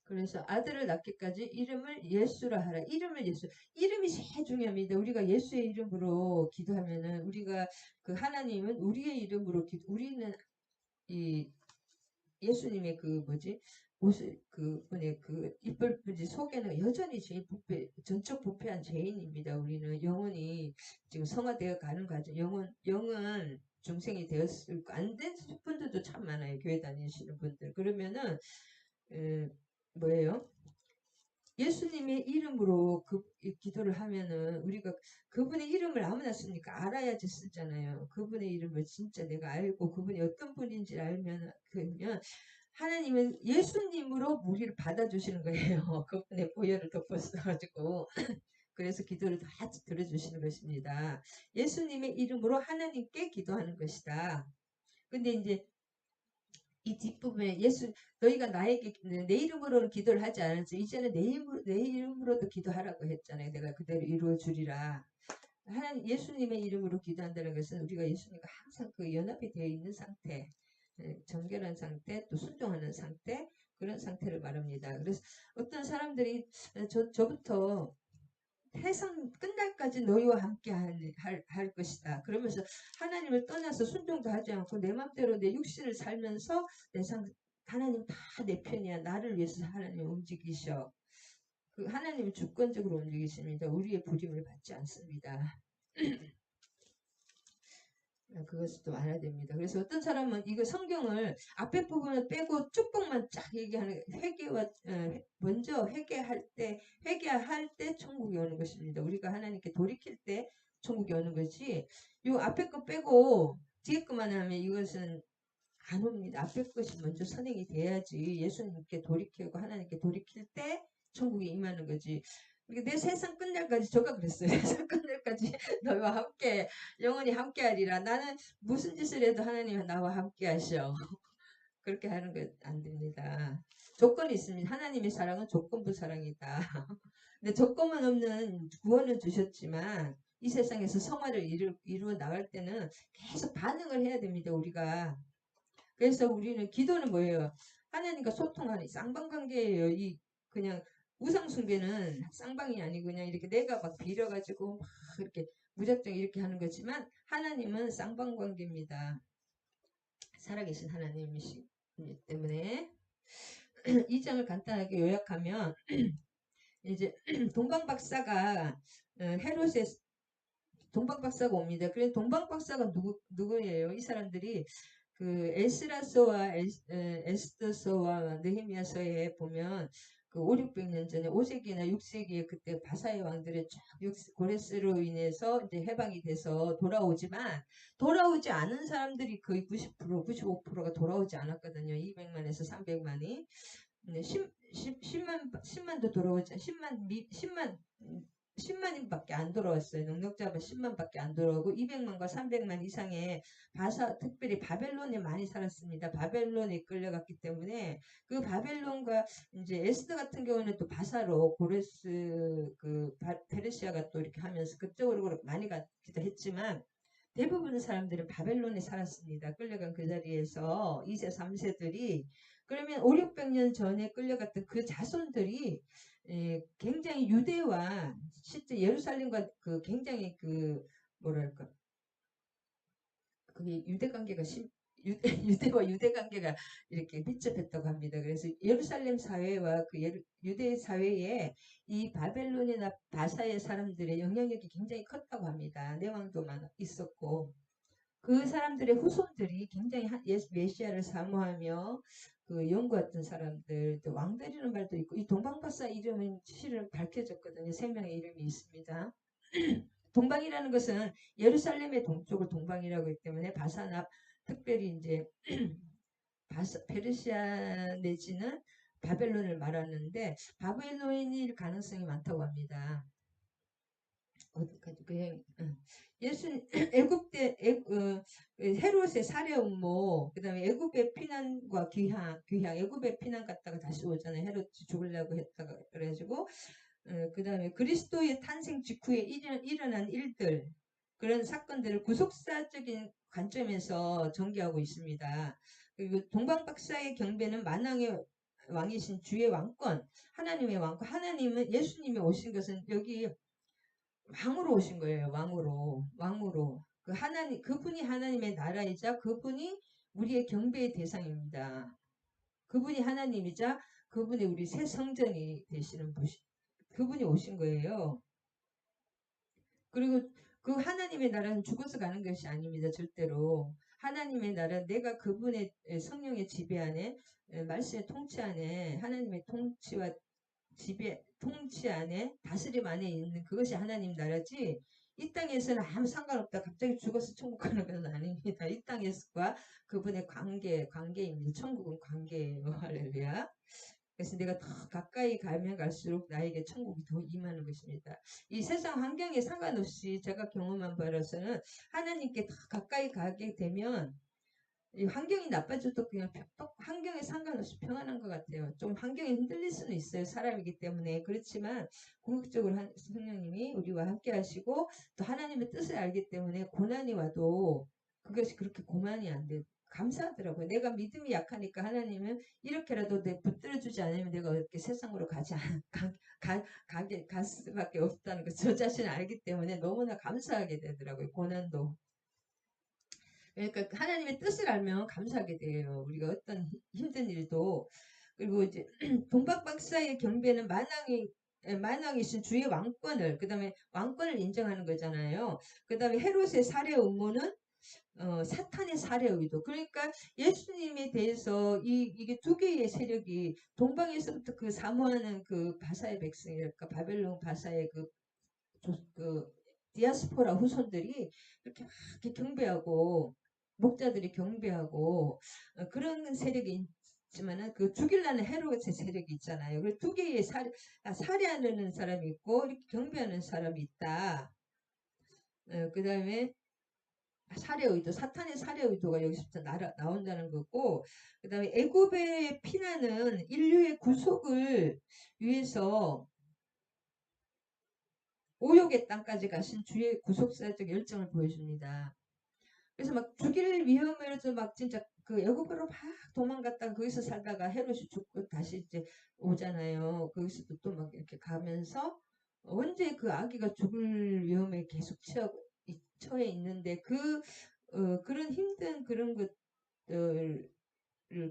S1: 그래서 아들을 낳기까지 이름을 예수라 하라. 이름을 예수. 이름이 제일 중요합니다. 우리가 예수의 이름으로 기도하면은 우리가 그 하나님은 우리의 이름으로 우리는 이 예수님의 그 뭐지 옷을 그 뭐냐 그 이쁠 뿐지 속에는 여전히 죄 부패 전적 부패한 죄인입니다. 우리는 영혼이 지금 성화되어 가는 과정 영은 중생이 되었을 안 된 분들도 참 많아요. 교회 다니시는 분들. 그러면은 뭐예요? 예수님의 이름으로 기도를 하면은 우리가 그분의 이름을 아무나 쓰니까 알아야지 쓰잖아요. 그분의 이름을 진짜 내가 알고 그분이 어떤 분인지 알면 그러면 하나님은 예수님으로 우리를 받아주시는 거예요. 그분의 보혈을 덮어써가지고 그래서 기도를 다 들어주시는 것입니다. 예수님의 이름으로 하나님께 기도하는 것이다. 근데 이제 이 뒷부분에 너희가 나에게 내 이름으로는 기도를 하지 않았죠. 이제는 내 이름으로도 기도하라고 했잖아요. 내가 그대로 이루어 주리라. 하나님 예수님의 이름으로 기도한다는 것은 우리가 예수님과 항상 그 연합이 되어 있는 상태, 정결한 상태, 또 순종하는 상태, 그런 상태를 말합니다. 그래서 어떤 사람들이 저부터 세상 끝날까지 너희와 함께 할 것이다. 그러면서 하나님을 떠나서 순종도 하지 않고 내 맘대로 내 육신을 살면서 하나님 다 내 편이야. 나를 위해서 하나님 움직이셔. 그 하나님은 주권적으로 움직이십니다. 우리의 부림을 받지 않습니다. 그것을 또 알아야 됩니다. 그래서 어떤 사람은 이거 성경을 앞에 부분을 빼고 쭉쭉만 쫙 얘기하는 회개와 먼저 회개할 때 천국이 오는 것입니다. 우리가 하나님께 돌이킬 때 천국이 오는 거지. 요 앞에 거 빼고 뒤에 것만 하면 이것은 안 옵니다. 앞에 것이 먼저 선행이 돼야지 예수님께 돌이키고 하나님께 돌이킬 때 천국에 임하는 거지. 내 세상 끝날까지 저가 그랬어요. 세상 끝날까지 너와 함께 영원히 함께하리라. 나는 무슨 짓을 해도 하나님은 나와 함께하셔. 그렇게 하는 거 안 됩니다. 조건이 있습니다. 하나님의 사랑은 조건부 사랑이다. 근데 조건만 없는 구원을 주셨지만 이 세상에서 성화를 이루어 나갈 때는 계속 반응을 해야 됩니다. 우리가. 그래서 우리는 기도는 뭐예요? 하나님과 소통하는 쌍방관계예요. 이 그냥 우상숭배는 쌍방이 아니고 그냥 이렇게 내가 막 빌어가지고 막 이렇게 무작정 이렇게 하는 거지만 하나님은 쌍방관계입니다. 살아계신 하나님이시기 때문에 이 장을 간단하게 요약하면 이제 동방박사가 헤롯의 동방박사가 옵니다. 그래서 동방박사가 누구예요? 이 사람들이 그 에스라서와 에스더서와 느헤미야서에 보면 그 5, 600년 전에 5세기나 6세기에 그때 바사의 왕들의 쫙 고레스로 인해서 이제 해방이 돼서 돌아오지만 돌아오지 않은 사람들이 거의 90%, 95%가 돌아오지 않았거든요. 200만에서 300만이. 10만도 돌아오지 10만인밖에 안 돌아왔어요. 능력자가 10만밖에 안 돌아오고 200만과 300만 이상의 특별히 바벨론에 많이 살았습니다. 바벨론에 끌려갔기 때문에 그 바벨론과 이제 에스더 같은 경우는 또 바사로 고레스 페르시아가 또 이렇게 하면서 그쪽으로 많이 가기도 했지만 대부분의 사람들은 바벨론에 살았습니다. 끌려간 그 자리에서 2세, 3세들이 그러면 5, 600년 전에 끌려갔던 그 자손들이 굉장히 유대와 실제 예루살렘과 그 굉장히 그 뭐랄까 그게 유대 관계가 유대와 유대 관계가 이렇게 밀접했다고 합니다. 그래서 예루살렘 사회와 그 유대 사회에 이 바벨론이나 바사의 사람들의 영향력이 굉장히 컸다고 합니다. 내왕도 있었고 그 사람들의 후손들이 굉장히 메시아를 사모하며 그 연구했던 사람들, 또 왕들이라는 말도 있고 이 동방박사 이름은 실은 밝혀졌거든요. 세 명의 이름이 있습니다. 동방이라는 것은 예루살렘의 동쪽을 동방이라고 했기 때문에 바사나 특별히 이제 페르시아 내지는 바벨론을 말하는데 바벨론일 가능성이 많다고 합니다. 어디까지 그 여행 예수 애굽 때 헤롯의 살해 음모 그다음에 애굽의 피난과 귀향 애굽의 피난 갔다가 다시 오잖아요. 헤롯 죽으려고 했다가 그래가지고 그다음에 그리스도의 탄생 직후에 일어난 일들 그런 사건들을 구속사적인 관점에서 전개하고 있습니다. 그리고 동방박사의 경배는 만왕의 왕이신 주의 왕권 하나님의 왕권 하나님은 예수님이 오신 것은 여기 왕으로 오신 거예요. 왕으로 그 하나님 그분이 하나님의 나라이자 그분이 우리의 경배의 대상입니다. 그분이 하나님이자 그분이 우리 새 성전이 되시는 그분이 오신 거예요. 그리고 그 하나님의 나라는 죽어서 가는 것이 아닙니다. 절대로. 하나님의 나라 내가 그분의 성령의 지배 안에 말씀의 통치 안에 하나님의 통치와 지배 통치 안에 다스림 안에 있는 그것이 하나님 나라지 이 땅에서는 아무 상관없다. 갑자기 죽어서 천국 가는 건 아닙니다. 이 땅에서과 그분의 관계입니다. 천국은 관계예요. 할렐루야. 그래서 내가 더 가까이 가면 갈수록 나에게 천국이 더 임하는 것입니다. 이 세상 환경에 상관없이 제가 경험한 바로서는 하나님께 더 가까이 가게 되면 이 환경이 나빠져도 그냥 환경에 상관없이 평안한 것 같아요. 좀 환경이 흔들릴 수는 있어요. 사람이기 때문에. 그렇지만 궁극적으로 성령님이 우리와 함께 하시고 또 하나님의 뜻을 알기 때문에 고난이 와도 그것이 그렇게 고난이 안 돼. 감사하더라고요. 내가 믿음이 약하니까 하나님은 이렇게라도 내 붙들어주지 않으면 내가 이렇게 세상으로 갈 수밖에 없다는 거 저 자신을 알기 때문에 너무나 감사하게 되더라고요. 고난도. 그러니까 하나님의 뜻을 알면 감사하게 돼요. 우리가 어떤 힘든 일도. 그리고 이제 동박박사의 경배는 만왕이신 주의 왕권을 그 다음에 왕권을 인정하는 거잖아요. 그 다음에 헤롯의 살해 음모는 사탄의 살해 의도. 그러니까 예수님에 대해서 이게 두 개의 세력이 동방에서부터 그 사모하는 그 바사의 백성이랄까 바벨론 바사의 그 디아스포라 후손들이 이렇게 막 이렇게 경배하고 목자들이 경배하고 그런 세력이 있지만은 그 죽일라는 헤롯의 세력이 있잖아요. 그 두 개의 살해하는 사람이 있고 이렇게 경배하는 사람이 있다. 그 다음에 살해 의도, 사탄의 살해 의도가 여기서부터 나온다는 거고, 그 다음에 애굽의 피난은 인류의 구속을 위해서 오욕의 땅까지 가신 주의 구속사적 열정을 보여줍니다. 그래서 막 죽일 위험에서 막 진짜 그 애굽으로 막 도망갔다가 거기서 살다가 헤롯이 죽고 다시 이제 오잖아요. 거기서도 또 막 이렇게 가면서 언제 그 아기가 죽을 위험에 계속 처해 있는데 그런 힘든 그런 것들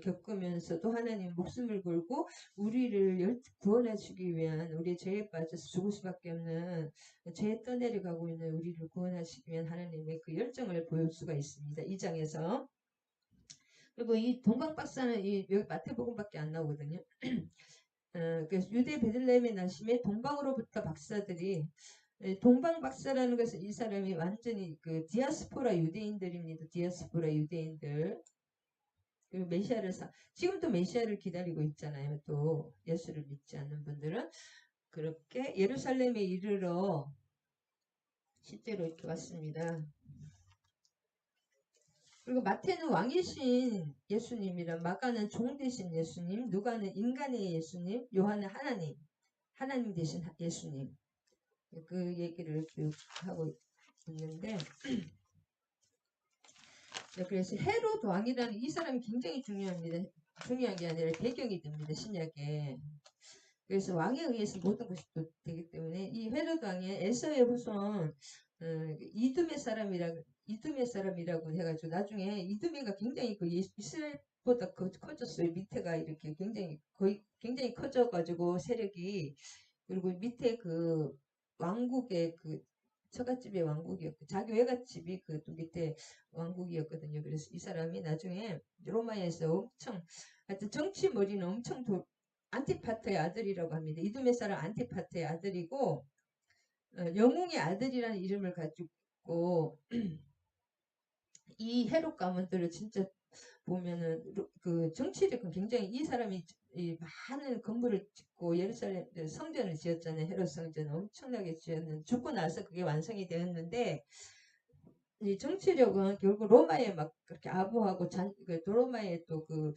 S1: 겪으면서도 하나님 목숨을 걸고 우리를 구원하시기 위한 우리 죄에 빠져서 죽을 수밖에 없는 죄에 떠내려가고 있는 우리를 구원하시기 위한 하나님의 그 열정을 보일 수가 있습니다. 이 장에서. 그리고 이 동방박사는 여기 마태복음밖에 안 나오거든요. 그래서 유대 베들레헴의 나심에 동방으로부터 박사들이 동방박사라는 것은 이 사람이 완전히 그 디아스포라 유대인들입니다. 디아스포라 유대인들. 그 메시아를 지금도 메시아를 기다리고 있잖아요. 또 예수를 믿지 않는 분들은 그렇게 예루살렘에 이르러 실제로 이렇게 왔습니다. 그리고 마태는 왕이신 예수님이라 마가는 종 대신 예수님, 누가는 인간의 예수님, 요한은 하나님 대신 예수님 그 얘기를 쭉 하고 있는데 네, 그래서 헤롯 왕이라는 이 사람이 굉장히 중요합니다. 중요한 게 아니라 배경이 됩니다. 신약에. 그래서 왕에 의해서 모든 것이 또 되기 때문에 이 헤롯 왕의 에서의 후손 이두메 사람이라고 해가지고 나중에 이두메가 굉장히 그 이스라엘보다 커졌어요. 밑에가 이렇게 굉장히 커져가지고 세력이 그리고 밑에 그 왕국의 그 처갓집의 왕국이었고 자기 외갓집이 그 또 밑에 왕국이었거든요. 그래서 이 사람이 나중에 로마에서 엄청 하여튼 정치 머리는 엄청 안티파트의 아들이라고 합니다. 이두메 사람 안티파트의 아들이고 영웅의 아들이라는 이름을 가지고 이 헤롯 가문들을 진짜 보면은 그 정치력은 굉장히 이 사람이 이 많은 건물을 짓고 예루살렘 성전을 지었잖아요. 헤롯 성전 엄청나게 지었는데 죽고 나서 그게 완성이 되었는데 이 정치력은 결국 로마에 막 그렇게 아부하고 로마에 또그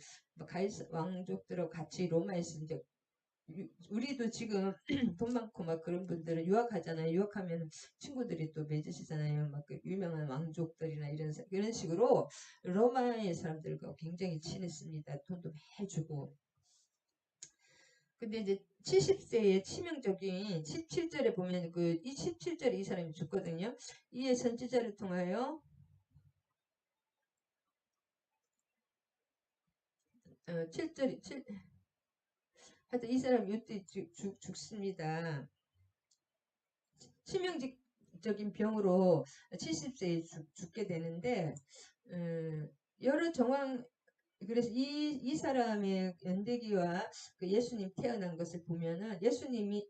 S1: 가이사 왕족들하고 같이 로마에서 이제 우리도 지금 돈 많고 막 그런 분들은 유학하잖아요. 유학하면 친구들이 또 맺으시잖아요. 막 그 유명한 왕족들이나 이런 식으로 로마의 사람들과 굉장히 친했습니다. 돈도 많이 주고. 근데 이제 70세의 치명적인 17절에 보면 이 17절에 이 사람이 죽거든요. 이에 선지자를 통하여 7절 하여튼 이 사람이 이때 죽습니다. 치명적인 병으로 70세에 죽게 되는데 여러 정황 그래서 이 사람의 연대기와 그 예수님 태어난 것을 보면은 예수님이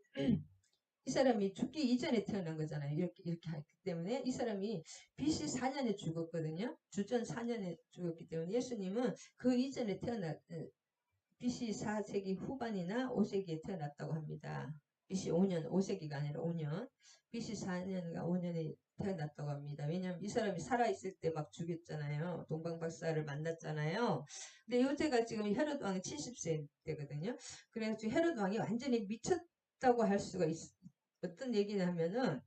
S1: 이 사람이 죽기 이전에 태어난 거잖아요. 이렇게 하기 때문에 이 사람이 BC 4년에 죽었거든요. 주전 4년에 죽었기 때문에 예수님은 그 이전에 BC 4세기 후반이나 5세기에 태어났다고 합니다. BC 5년, 5세기가 아니라 5년, BC 4년과 5년에 태어났다고 합니다. 왜냐하면 이 사람이 살아있을 때 막 죽였잖아요. 동방박사를 만났잖아요. 근데 요새가 지금 헤롯 왕이 70세 때거든요. 그래가지고 헤롯 왕이 완전히 미쳤다고 할 수가 어떤 얘기냐 하면은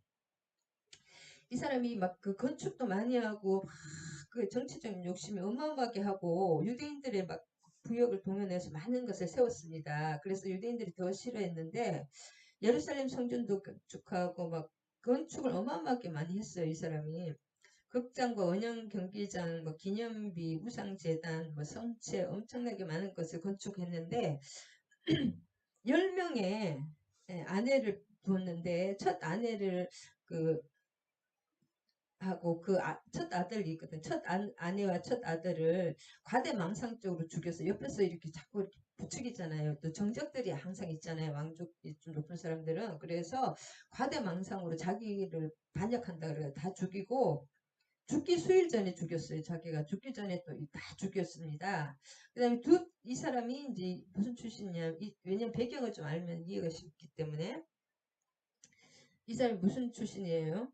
S1: 이 사람이 막 그 건축도 많이 하고 막 그 정치적인 욕심이 어마어마하게 하고 유대인들의 막 부역을 동원해서 많은 것을 세웠습니다. 그래서 유대인들이 더 싫어했는데 예루살렘 성전도 건축하고 막 건축을 어마어마하게 많이 했어요. 이 사람이. 극장과 원형 경기장, 뭐 기념비, 우상재단, 뭐 성체 엄청나게 많은 것을 건축했는데 10명의 아내를 뒀는데 첫 아내를 그 하고 첫 아들이 있거든. 첫 아내와 첫 아들을 과대망상적으로 죽여서 옆에서 이렇게 자꾸 이렇게 부추기잖아요. 또 정적들이 항상 있잖아요. 왕족이 좀 높은 사람들은. 그래서 과대망상으로 자기를 반역한다 그래요. 다 죽이고 죽기 수일 전에 죽였어요. 자기가 죽기 전에 또 다 죽였습니다. 그 다음에 이 사람이 이제 무슨 출신이냐. 왜냐면 배경을 좀 알면 이해가 쉽기 때문에 이 사람이 무슨 출신이에요?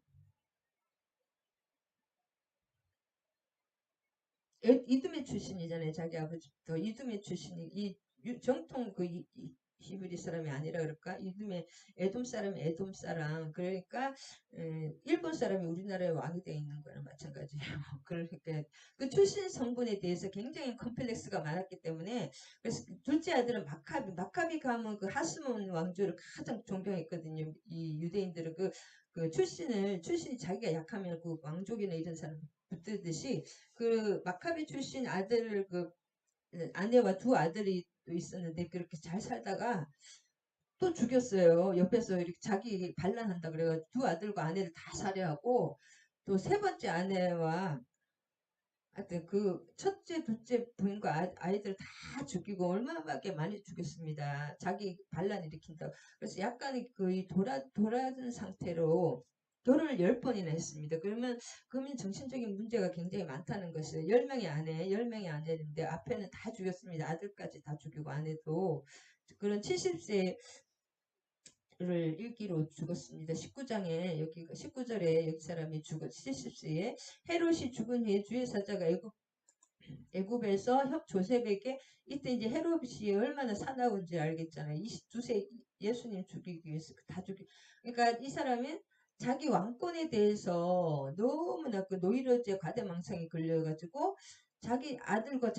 S1: 이두메 출신이잖아요. 자기 아버지부터 이두메 출신이 정통 히브리 사람이 아니라 그럴까? 이두메 에돔 사람이 에돔 사람. 그러니까 일본 사람이 우리나라에 왕이 되어 있는 거랑 마찬가지예요. 그러니까 그 출신 성분에 대해서 굉장히 컴플렉스가 많았기 때문에 그래서 둘째 아들은 마카비 가문 그 하스몬 왕조를 가장 존경했거든요. 이 유대인들은 그 출신이 자기가 약하면 그 왕족이나 이런 사람 붙들듯이 그 마카비 출신 아들 아내와 두 아들이 또 있었는데 그렇게 잘 살다가 또 죽였어요. 옆에서 이렇게 자기 반란한다 그래가지고 두 아들과 아내를 다 살해하고 또 세 번째 아내와 하여튼 그 첫째, 둘째 부인과 아이들 다 죽이고 얼마나게 많이 죽였습니다. 자기 반란 일으킨다고. 그래서 약간 그 돌아든 상태로 결혼을 10번이나 했습니다. 그러면 정신적인 문제가 굉장히 많다는 것이에요. 10명의 아내인데 앞에는 다 죽였습니다. 아들까지 다 죽이고 아내도. 그런 70세 를 일기로 죽었습니다. 19절에 여기 사람이 70세에 헤롯이 죽은 후에 주의 사자가 애굽에서 조셉에게 이때 이제 헤롯이 얼마나 사나운지 알겠잖아요. 22세 예수님 죽이기 위해서 다 그러니까 이 사람은 자기 왕권에 대해서 너무나 그 노이로제 과대망상에 걸려가지고 자기 아들과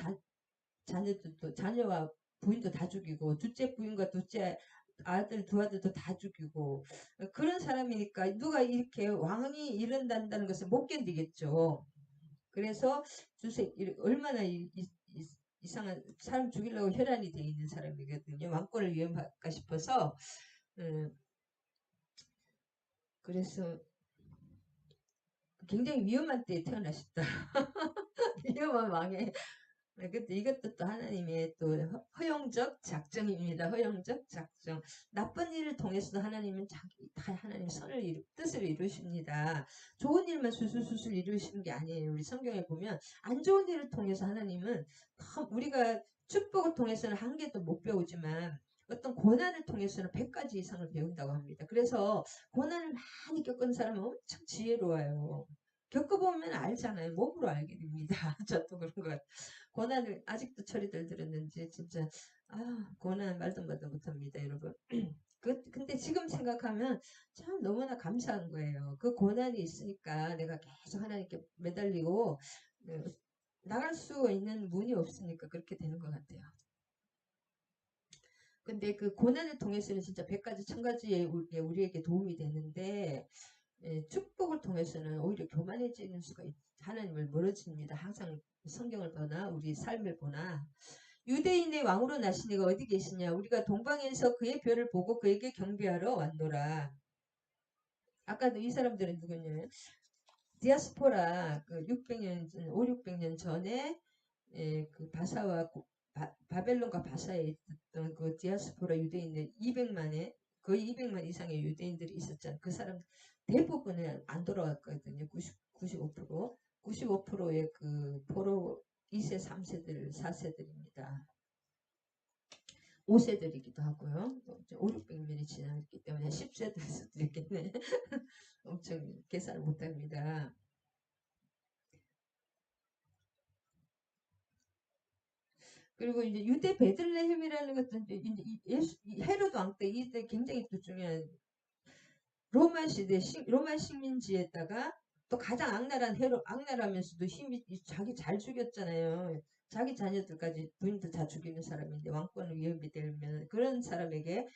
S1: 자녀와 부인도 다 죽이고 둘째 부인과 둘째 아들 두 아들도 다 죽이고 그런 사람이니까 누가 이렇게 왕이 이런다는 것을 못 견디겠죠. 그래서 얼마나 이상한 사람 죽이려고 혈안이 돼 있는 사람이거든요. 왕권을 위험할까 싶어서 그래서 굉장히 위험한 때에 태어나셨다. 위험한 왕에 이것도 또 하나님의 또 허용적 작정입니다. 허용적 작정. 나쁜 일을 통해서도 하나님은 다 하나님 뜻을 이루십니다. 좋은 일만 수술수술 이루시는 게 아니에요. 우리 성경에 보면 안 좋은 일을 통해서 하나님은 우리가 축복을 통해서는 한 개도 못 배우지만 어떤 고난을 통해서는 100가지 이상을 배운다고 합니다. 그래서 고난을 많이 겪은 사람은 엄청 지혜로워요. 겪어보면 알잖아요. 몸으로 알게 됩니다. 저도 그런 것 같아요. 고난을 아직도 처리들 들었는지 진짜 고난 말도 못합니다, 여러분. 근데 지금 생각하면 참 너무나 감사한 거예요. 그 고난이 있으니까 내가 계속 하나님께 매달리고 나갈 수 있는 문이 없으니까 그렇게 되는 것 같아요. 근데 그 고난을 통해서는 진짜 100가지 1000가지의 우리에게 도움이 되는데 축복을 통해서는 오히려 교만해지는 수가 하나님을 멀어집니다. 항상 성경을 보나 우리 삶을 보나 유대인의 왕으로 나신 이가 어디 계시냐 우리가 동방에서 그의 별을 보고 그에게 경배하러 왔노라. 아까도 이 사람들은 누구냐 디아스포라 그 600년 5, 600년 전에 그 바사와 바벨론과 바사에 있었던 그 디아스포라 유대인들 200만의 거의 200만 이상의 유대인들이 있었잖아요. 그 사람 대부분은 안 돌아왔거든요. 95%의 그 포로 2세, 3세들, 4세들입니다. 5세들이기도 하고요. 5, 600년이 지났기 때문에 10세들 수도 있겠네. 엄청 계산을 못합니다. 그리고 이제 유대 베들레헴이라는 것도 이제 헤로드 왕 때 이때 굉장히 또 중요한 로마 시대 로마 식민지에다가 또 가장 악랄하면서도 힘이 자기 잘 죽였잖아요. 자기 자녀들까지 부인들 다 죽이는 사람인데 왕권을 위협이 되면 그런 사람에게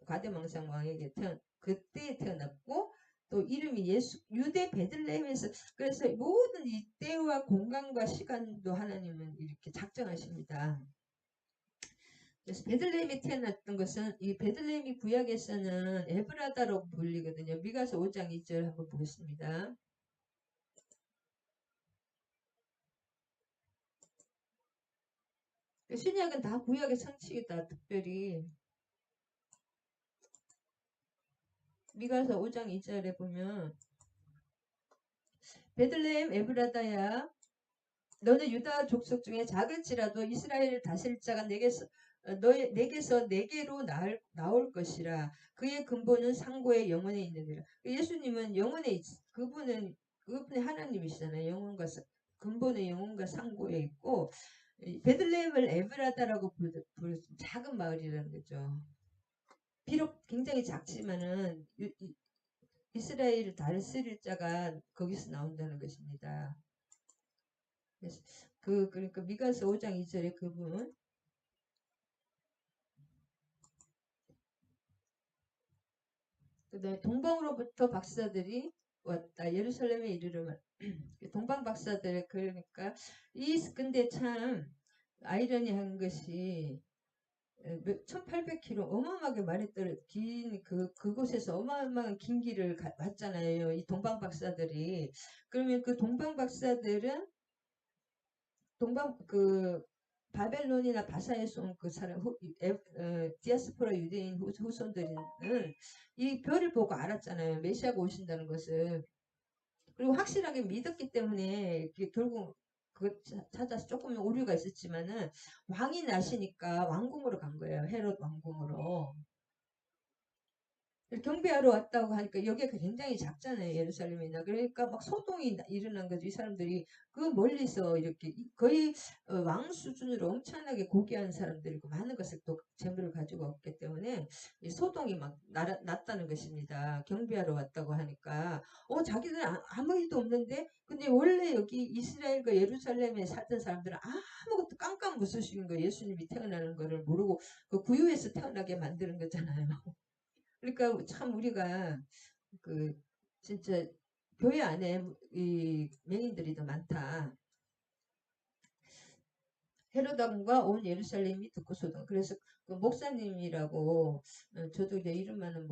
S1: 과대망상 왕에게 그때 태어났고 또 이름이 유대 베들레헴에서 그래서 모든 이 때와 공간과 시간도 하나님은 이렇게 작정하십니다. 그래서 베들레헴에 태어났던 것은 이 베들레헴이 구약에서는 에브라다라고 불리거든요. 미가서 5장 2절 한번 보겠습니다. 신약은 다 구약의 성취이다. 특별히 미가서 5장 2절에 보면 베들레헴 에브라다야 너는 유다 족속 중에 작을지라도 이스라엘을 다스릴 자가 내게서 내게로 나올 것이라. 그의 근본은 상고의 영혼에 있느니라. 예수님은 영혼에 그분은 하나님이시잖아요. 근본의 영혼과 상고에 있고 베들레헴을 에브라다라고 부르 작은 마을이라는 거죠. 비록 굉장히 작지만은 이스라엘을 다스릴 자가 거기서 나온다는 것입니다. 그러니까 미가서 5장 2절에 그분 그다음에 동방으로부터 박사들이 왔다. 예루살렘에 이르러 동방 박사들 그러니까 근데 참 아이러니한 것이 1800km 어마어마하게 많이 긴 그곳에서 어마어마한 긴 길을 왔잖아요. 이 동방 박사들이 그러면 그 동방 박사들은 바벨론이나 바사에서 온 그 사람 디아스포라 유대인 후손들은 이 별을 보고 알았잖아요. 메시아가 오신다는 것을. 그리고 확실하게 믿었기 때문에 결국 그 찾아서 조금 오류가 있었지만은 왕이 나시니까 왕궁으로 간 거예요. 헤롯 왕궁으로. 경배하러 왔다고 하니까 여기가 굉장히 작잖아요. 예루살렘이나. 그러니까 막 소동이 일어난 거죠. 이 사람들이 그 멀리서 이렇게 거의 왕 수준으로 엄청나게 고귀한 사람들이고 많은 것을 또 재물을 가지고 왔기 때문에 이 소동이 막 났다는 것입니다. 경배하러 왔다고 하니까 자기들은 아무 일도 없는데 근데 원래 여기 이스라엘과 예루살렘에 살던 사람들은 아무것도 깜깜무소식인 거예요. 예수님이 태어나는 거를 모르고 그 구유에서 태어나게 만드는 거잖아요. 그러니까 참 우리가 그 진짜 교회 안에 이 맹인들이 더 많다. 헤로당과 온 예루살렘이 듣고 소동. 그래서 그 목사님이라고 저도 이제 이름 많은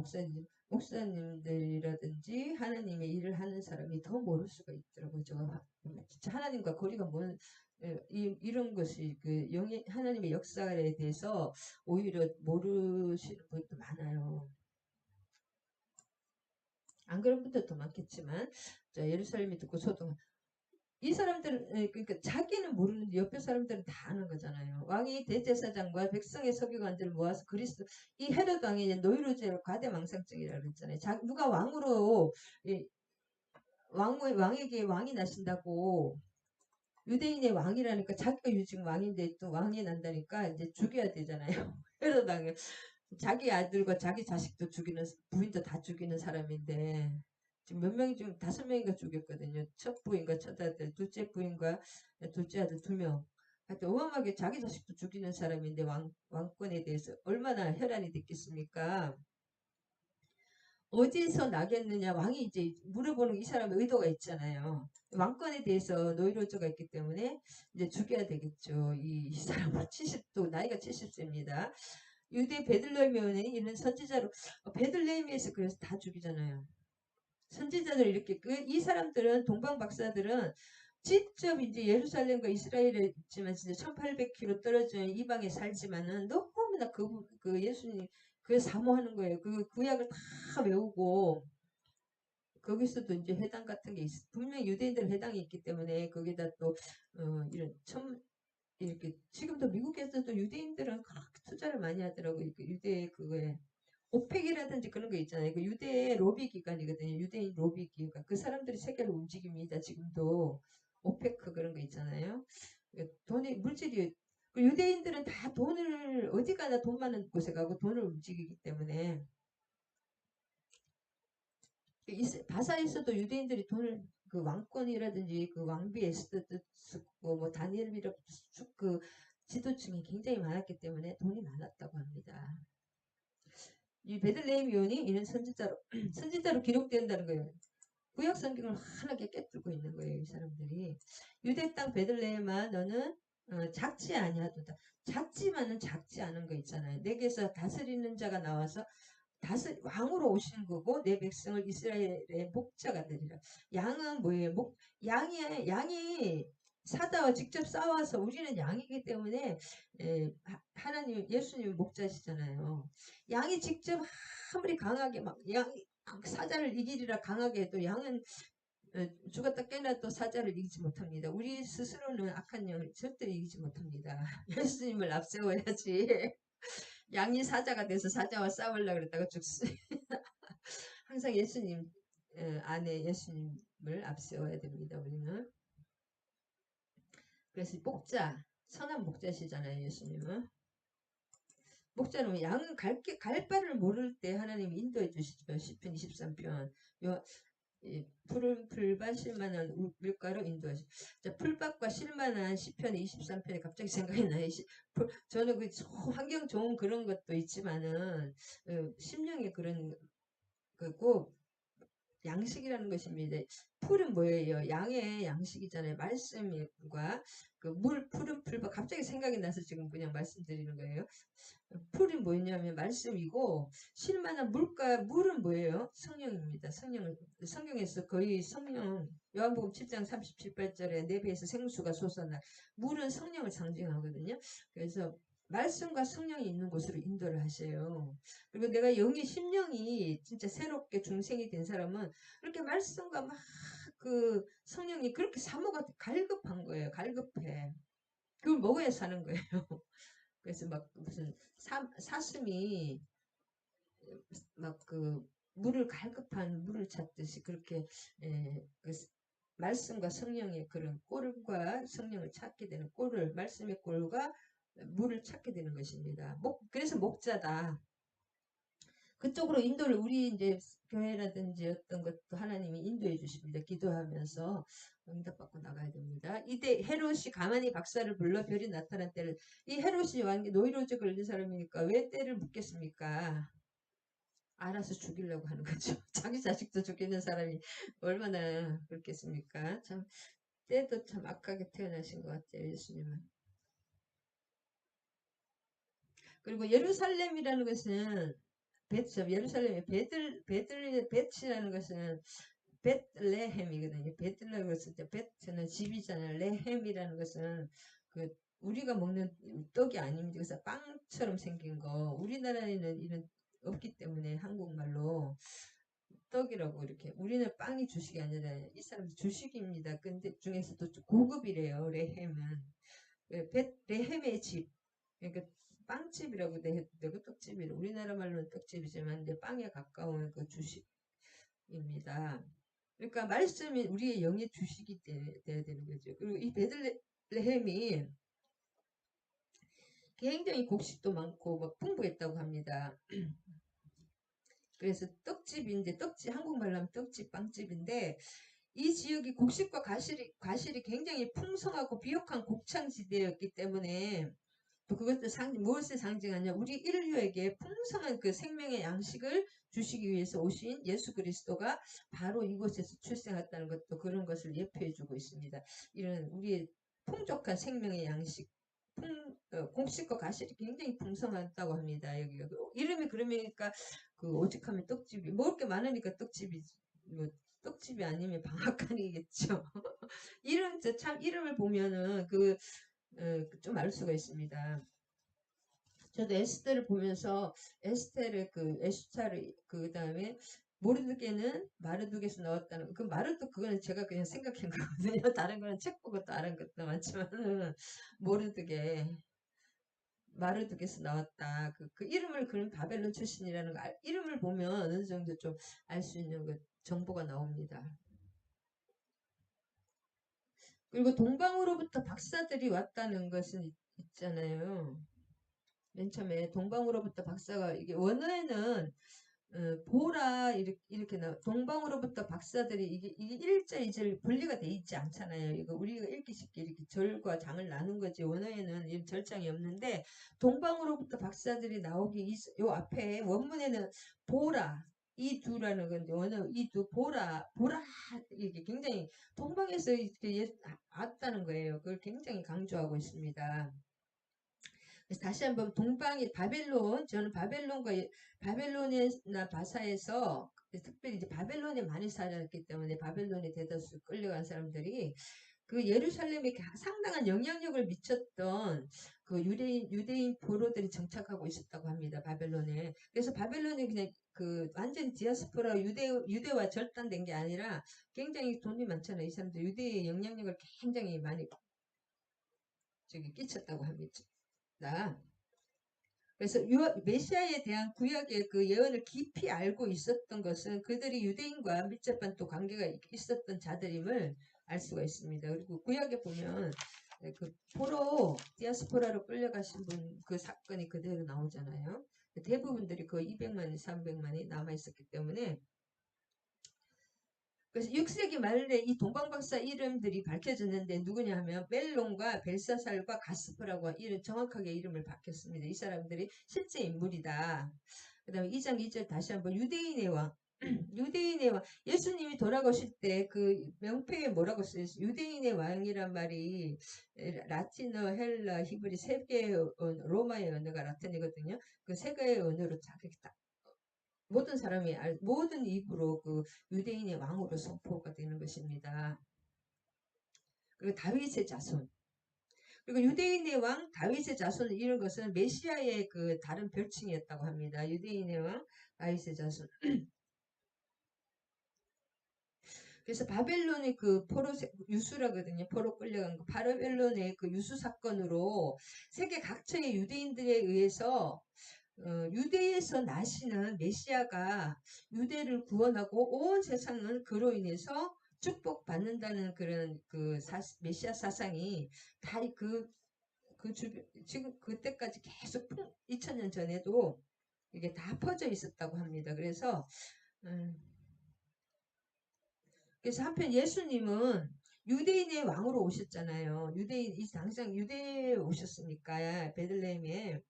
S1: 목사님들이라든지 하나님의 일을 하는 사람이 더 모를 수가 있더라고요. 진짜 하나님과 거리가 먼 이런 것이 하나님의 역사에 대해서 오히려 모르시는 분도 많아요. 안 그런 분들도 많겠지만 예루살렘이 듣고 소동 이 사람들은 그러니까 자기는 모르는데 옆에 사람들은 다 아는 거잖아요. 왕이 대제사장과 백성의 서기관들을 모아서 그리스도 이 헤롯 왕이 이제 노이로제로 과대망상증이라고 그랬잖아요. 누가 왕으로 왕에게 왕이 나신다고 유대인의 왕이라니까 자기가 지금 왕인데 또 왕이 난다니까 이제 죽여야 되잖아요. 헤롯 왕이 자기 아들과 자기 자식도 죽이는 부인도 다 죽이는 사람인데 지금 몇 명이 지금 5명인가 죽였거든요. 첫 부인과 첫 아들, 둘째 부인과 둘째 아들 2명. 하여튼 어마어마하게 자기 자식도 죽이는 사람인데 왕권에 대해서 얼마나 혈안이 됐겠습니까? 어디서 나겠느냐 왕이 이제 물어보는 이 사람의 의도가 있잖아요. 왕권에 대해서 노이로제가 있기 때문에 이제 죽여야 되겠죠. 이 사람은 70도 나이가 70세입니다. 유대 베들레헴에 있는 선지자로 베들레헴에서 그래서 다 죽이잖아요. 선지자들 이렇게 이 사람들은 동방 박사들은 직접 이제 예루살렘과 이스라엘에 있지만 진짜 1800km 떨어져 이방에 살지만은 너무나 그 예수님 그 사모하는 거예요. 그 구약을 다 외우고 거기서도 이제 회당 같은 게 분명히 유대인들 회당이 있기 때문에 거기다 또 이런 이렇게 지금도 미국에서도 유대인들은 그렇게 투자를 많이 하더라고요. 그 유대 그거에 오펙이라든지 그런 거 있잖아요. 그 유대 로비 기관이거든요. 유대인 로비 기관. 그 사람들이 세계를 움직입니다. 지금도 오페크 그런 거 있잖아요. 돈이 물질이 그 유대인들은 다 돈을 어디 가나 돈 많은 곳에 가고 돈을 움직이기 때문에 바사에서도 유대인들이 돈을 그 왕권이라든지 그 왕비 에스더도 쓰고 뭐 다니엘이라고 그 지도층이 굉장히 많았기 때문에 돈이 많았다고 합니다. 이 베들레헴 요원이 이런 선지자로 선지자로 기록된다는 거예요. 구약 성경을 환하게 깨뜨리고 있는 거예요. 이 사람들이 유대 땅 베들레헴아 너는 작지 아니하도다. 작지만은 작지 않은 거 있잖아요. 내게서 다스리는 자가 나와서 왕으로 오시는 거고 내 백성을 이스라엘의 목자가 되리라. 양은 뭐예요? 양이 사다와 직접 싸워서 우리는 양이기 때문에 하나님 예수님 목자시잖아요. 양이 직접 아무리 강하게 막 양이 사자를 이기리라 강하게 해도 양은 죽었다 깨나도 사자를 이기지 못합니다. 우리 스스로는 악한 영을 절대 이기지 못합니다. 예수님을 앞세워야지. 양이 사자가 돼서 사자와 싸우려고 그랬다가 죽습니다. 항상 예수님 안에 예수님을 앞세워야 됩니다. 우리는. 그래서 목자, 선한 목자시잖아요. 예수님은. 목자는 양은 갈 바를 모를 때 하나님이 인도해 주시죠. 시편 23편. 푸른 풀밭 실만한 밀가로 인도하시. 자, 풀밭과 실만한 시편 23편에 갑자기 생각이 나요. 저는 그 환경 좋은 그런 것도 있지만은 심령의 그런 거고 양식이라는 것입니다. 풀은 뭐예요? 양의 양식이잖아요. 말씀과 그 푸른 풀밭 갑자기 생각이 나서 지금 그냥 말씀드리는 거예요. 풀이 뭐냐면 말씀이고 실만한 물은 뭐예요? 성령입니다. 성경에서 거의 성령 요한복음 7장 37, 8절에 내 배에서 생수가 솟아나 물은 성령을 상징하거든요. 그래서 말씀과 성령이 있는 곳으로 인도를 하세요. 그리고 내가 심령이 진짜 새롭게 중생이 된 사람은 그렇게 말씀과 막 그 성령이 그렇게 사모가 갈급한 거예요. 갈급해. 그걸 먹어야 사는 거예요. 그래서 막 무슨 사슴이 막 그 물을 갈급한 물을 찾듯이 그렇게 그 말씀과 성령의 그런 꼴과 성령을 찾게 되는 꼴을 말씀의 꼴과 물을 찾게 되는 것입니다. 그래서 목자다. 그쪽으로 인도를 우리 이제 교회라든지 어떤 것도 하나님이 인도해 주십니다. 기도하면서 응답받고 나가야 됩니다. 이때 헤롯이 가만히 박사를 불러 별이 나타난 때를 이 헤롯이 완전 노이로제 걸린 사람이니까 왜 때를 묻겠습니까? 알아서 죽이려고 하는 거죠. 자기 자식도 죽이는 사람이 얼마나 그렇겠습니까? 참 때도 참 악하게 태어나신 것 같아요. 예수님은. 그리고 예루살렘이라는 것은 예루살렘의 베트라는 것은 베틀레헴이거든요. 베틀레헴 것은 베트는 집이잖아요. 레헴이라는 것은 그 우리가 먹는 떡이 아닙니다. 그래서 빵처럼 생긴 거. 우리나라에는 이런 없기 때문에 한국말로 떡이라고 이렇게 우리는 빵이 주식이 아니라 이 사람들 주식입니다. 근데 중에서도 고급이래요. 레헴은 레헴의 집 그러니까 빵집이라고 내가 떡집이래. 우리나라 말로는 떡집이지만 이제 빵에 가까운 그 주식입니다. 그러니까 말씀이 우리의 영의 주식이 돼야 되는 거죠. 그리고 이 베들레헴이 굉장히 곡식도 많고 막 풍부했다고 합니다. 그래서 떡집인데 떡집 한국말로 하면 떡집 빵집인데 이 지역이 곡식과 과실이 굉장히 풍성하고 비옥한 곡창지대였기 때문에 또 그것도 무엇을 상징하냐 우리 인류에게 풍성한 그 생명의 양식을 주시기 위해서 오신 예수 그리스도가 바로 이곳에서 출생했다는 것도 그런 것을 예표해 주고 있습니다. 이런 우리의 풍족한 생명의 양식 곡식과 과실이 굉장히 풍성하다고 합니다. 여기가 이름이 그러니까 그 오직하면 떡집이 먹을 게 많으니까 떡집이지 뭐 떡집이 아니면 방앗간이겠죠. 참 이름을 보면은 좀 알 수가 있습니다. 저도 에스테를 보면서 에스테를 에스타를 그 다음에 모르드게는 마르둑에서 나왔다는 그 마르둑 그거는 제가 그냥 생각한 거거든요. 다른 거는 책 보고 또 아는 것도 많지만은 모르드게 마르둑에서 나왔다. 그 이름을 그런 바벨론 출신이라는 거 이름을 보면 어느 정도 좀 알 수 있는 그 정보가 나옵니다. 그리고 동방으로부터 박사들이 왔다는 것은 있잖아요. 맨 처음에 동방으로부터 박사가 이게 원어에는 보라 이렇게 동방으로부터 박사들이 이게 1절 2절 분리가 돼 있지 않잖아요. 이거 우리가 읽기 쉽게 이렇게 절과 장을 나눈 거지 원어에는 이 절장이 없는데 동방으로부터 박사들이 나오기 요 앞에 원문에는 보라 이 두라는 건데 원어 이 두 보라 이게 굉장히 동방에서 이렇게 왔다는 거예요. 그걸 굉장히 강조하고 있습니다. 다시 한번 동방이 저는 바벨론이나 바사에서 특별히 이제 바벨론에 많이 살았기 때문에 바벨론에 대다수 끌려간 사람들이 그 예루살렘에 상당한 영향력을 미쳤던 그 유대인 포로들이 정착하고 있었다고 합니다. 바벨론에. 그래서 바벨론이 그냥 그 완전 디아스포라 유대와 절단된 게 아니라 굉장히 돈이 많잖아요. 이 사람들 유대의 영향력을 굉장히 많이 끼쳤다고 합니다. 그래서 메시아에 대한 구약의 그 예언을 깊이 알고 있었던 것은 그들이 유대인과 밀접한 또 관계가 있었던 자들임을 알 수가 있습니다. 그리고 구약에 보면 그 디아스포라로 끌려가신 분 그 사건이 그대로 나오잖아요. 대부분들이 거의 200만이 300만이 남아 있었기 때문에 그래서 6세기 말에 이 동방박사 이름들이 밝혀졌는데 누구냐 하면 멜론과 벨사살과 가스프라고 정확하게 이름을 밝혔습니다. 이 사람들이 실제 인물이다. 그 다음에 2장 2절 다시 한번 유대인의 왕 유대인의 왕 예수님이 돌아가실 때 그 명패에 뭐라고 써있어요? 유대인의 왕이란 말이 라틴어, 헬라, 히브리 세 개의 로마의 언어가 라틴이거든요. 그 세 개의 언어로 딱 모든 입으로 그 유대인의 왕으로 선포가 되는 것입니다. 그리고 다윗의 자손. 그리고 유대인의 왕, 다윗의 자손 이런 것은 메시아의 그 다른 별칭이었다고 합니다. 유대인의 왕, 다윗의 자손. 그래서 바벨론의 그 유수라거든요. 포로 끌려간 거. 바벨론의 그 유수 사건으로 세계 각처의 유대인들에 의해서 유대에서 나시는 메시아가 유대를 구원하고 온 세상은 그로 인해서 축복받는다는 그런 메시아 사상이 다 지금 그때까지 계속 2000년 전에도 이게 다 퍼져 있었다고 합니다. 그래서 한편 예수님은 유대인의 왕으로 오셨잖아요. 당장 유대에 오셨으니까 베들레헴에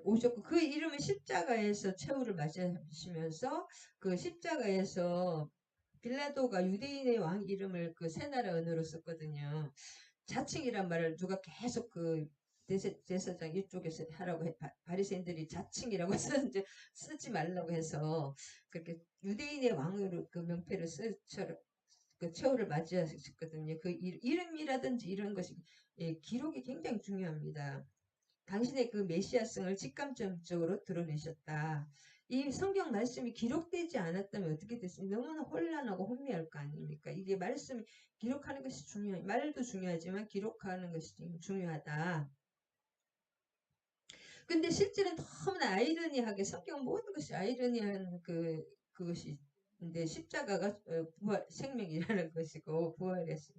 S1: 오셨고 그 이름은 십자가에서 최후를 맞으시면서 그 십자가에서 빌라도가 유대인의 왕 이름을 그 세 나라 언어로 썼거든요. 자칭이란 말을 누가 계속 그 대제사장 이쪽에서 하라고 바리새인들이 자칭이라고 쓰지 말라고 해서 그렇게 유대인의 왕으로 그 명패를 그 최후를 맞이하셨거든요. 그 이름이라든지 이런 것이 기록이 굉장히 중요합니다. 당신의 그 메시아성을 직감적으로 드러내셨다. 이 성경 말씀이 기록되지 않았다면 어떻게 됐습니까? 너무나 혼란하고 혼미할 거 아닙니까? 이게 말씀이 기록하는 것이 중요해. 말도 중요하지만 기록하는 것이 중요하다. 근데 실제는 너무나 아이러니하게 성경 모든 것이 아이러니한 그것이 근데 십자가가 부활, 생명이라는 것이고 부활에서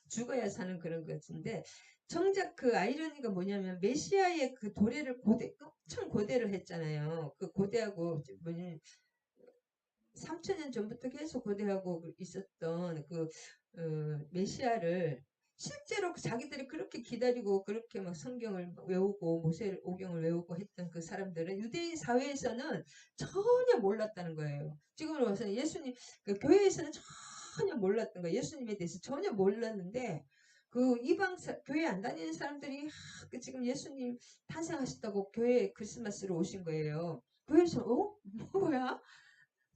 S1: 죽어야 사는 그런 것인데 정작 그 아이러니가 뭐냐면 메시아의 그 도래를 엄청 고대를 했잖아요. 그 고대하고 뭐냐면 3,000년 전부터 계속 고대하고 있었던 메시아를 실제로 자기들이 그렇게 기다리고 그렇게 막 성경을 외우고 모세 오경을 외우고 했던 그 사람들은 유대인 사회에서는 전혀 몰랐다는 거예요. 지금으로 봐서는 예수님 그 교회에서는 전혀 몰랐던 거예요. 예수님에 대해서 전혀 몰랐는데 그 이방 교회 안 다니는 사람들이 지금 예수님 탄생하셨다고 교회에 크리스마스로 오신 거예요. 교회에서 뭐야?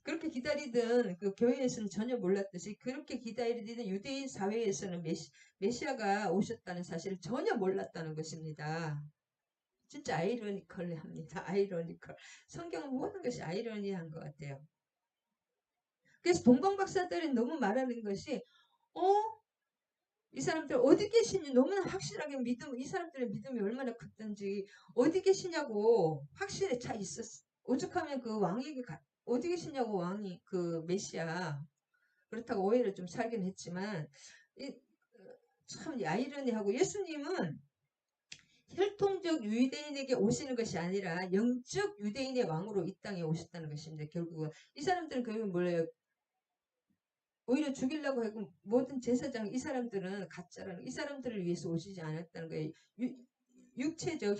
S1: 그렇게 기다리던 그 교회에서는 전혀 몰랐듯이 그렇게 기다리던 유대인 사회에서는 메시아가 오셨다는 사실을 전혀 몰랐다는 것입니다. 진짜 아이러니컬합니다. 아이러니컬. 성경은 모든 것이 아이러니한 것 같아요. 그래서 동방박사들은 너무 말하는 것이 이 사람들 어디 계시니 너무나 확실하게 이 사람들의 믿음이 얼마나 컸던지 어디 계시냐고 확실히 차 있었어. 오죽하면 그 왕에게 어디 계시냐고 왕이 그 메시아 그렇다고 오해를 좀 살긴 했지만 참 아이러니하고 예수님은 혈통적 유대인에게 오시는 것이 아니라 영적 유대인의 왕으로 이 땅에 오셨다는 것입니다. 결국은 이 사람들은 결국 뭐예요? 오히려 죽이려고 하고 모든 제사장 이 사람들은 가짜라는 이 사람들을 위해서 오시지 않았다는 거예요. 육체적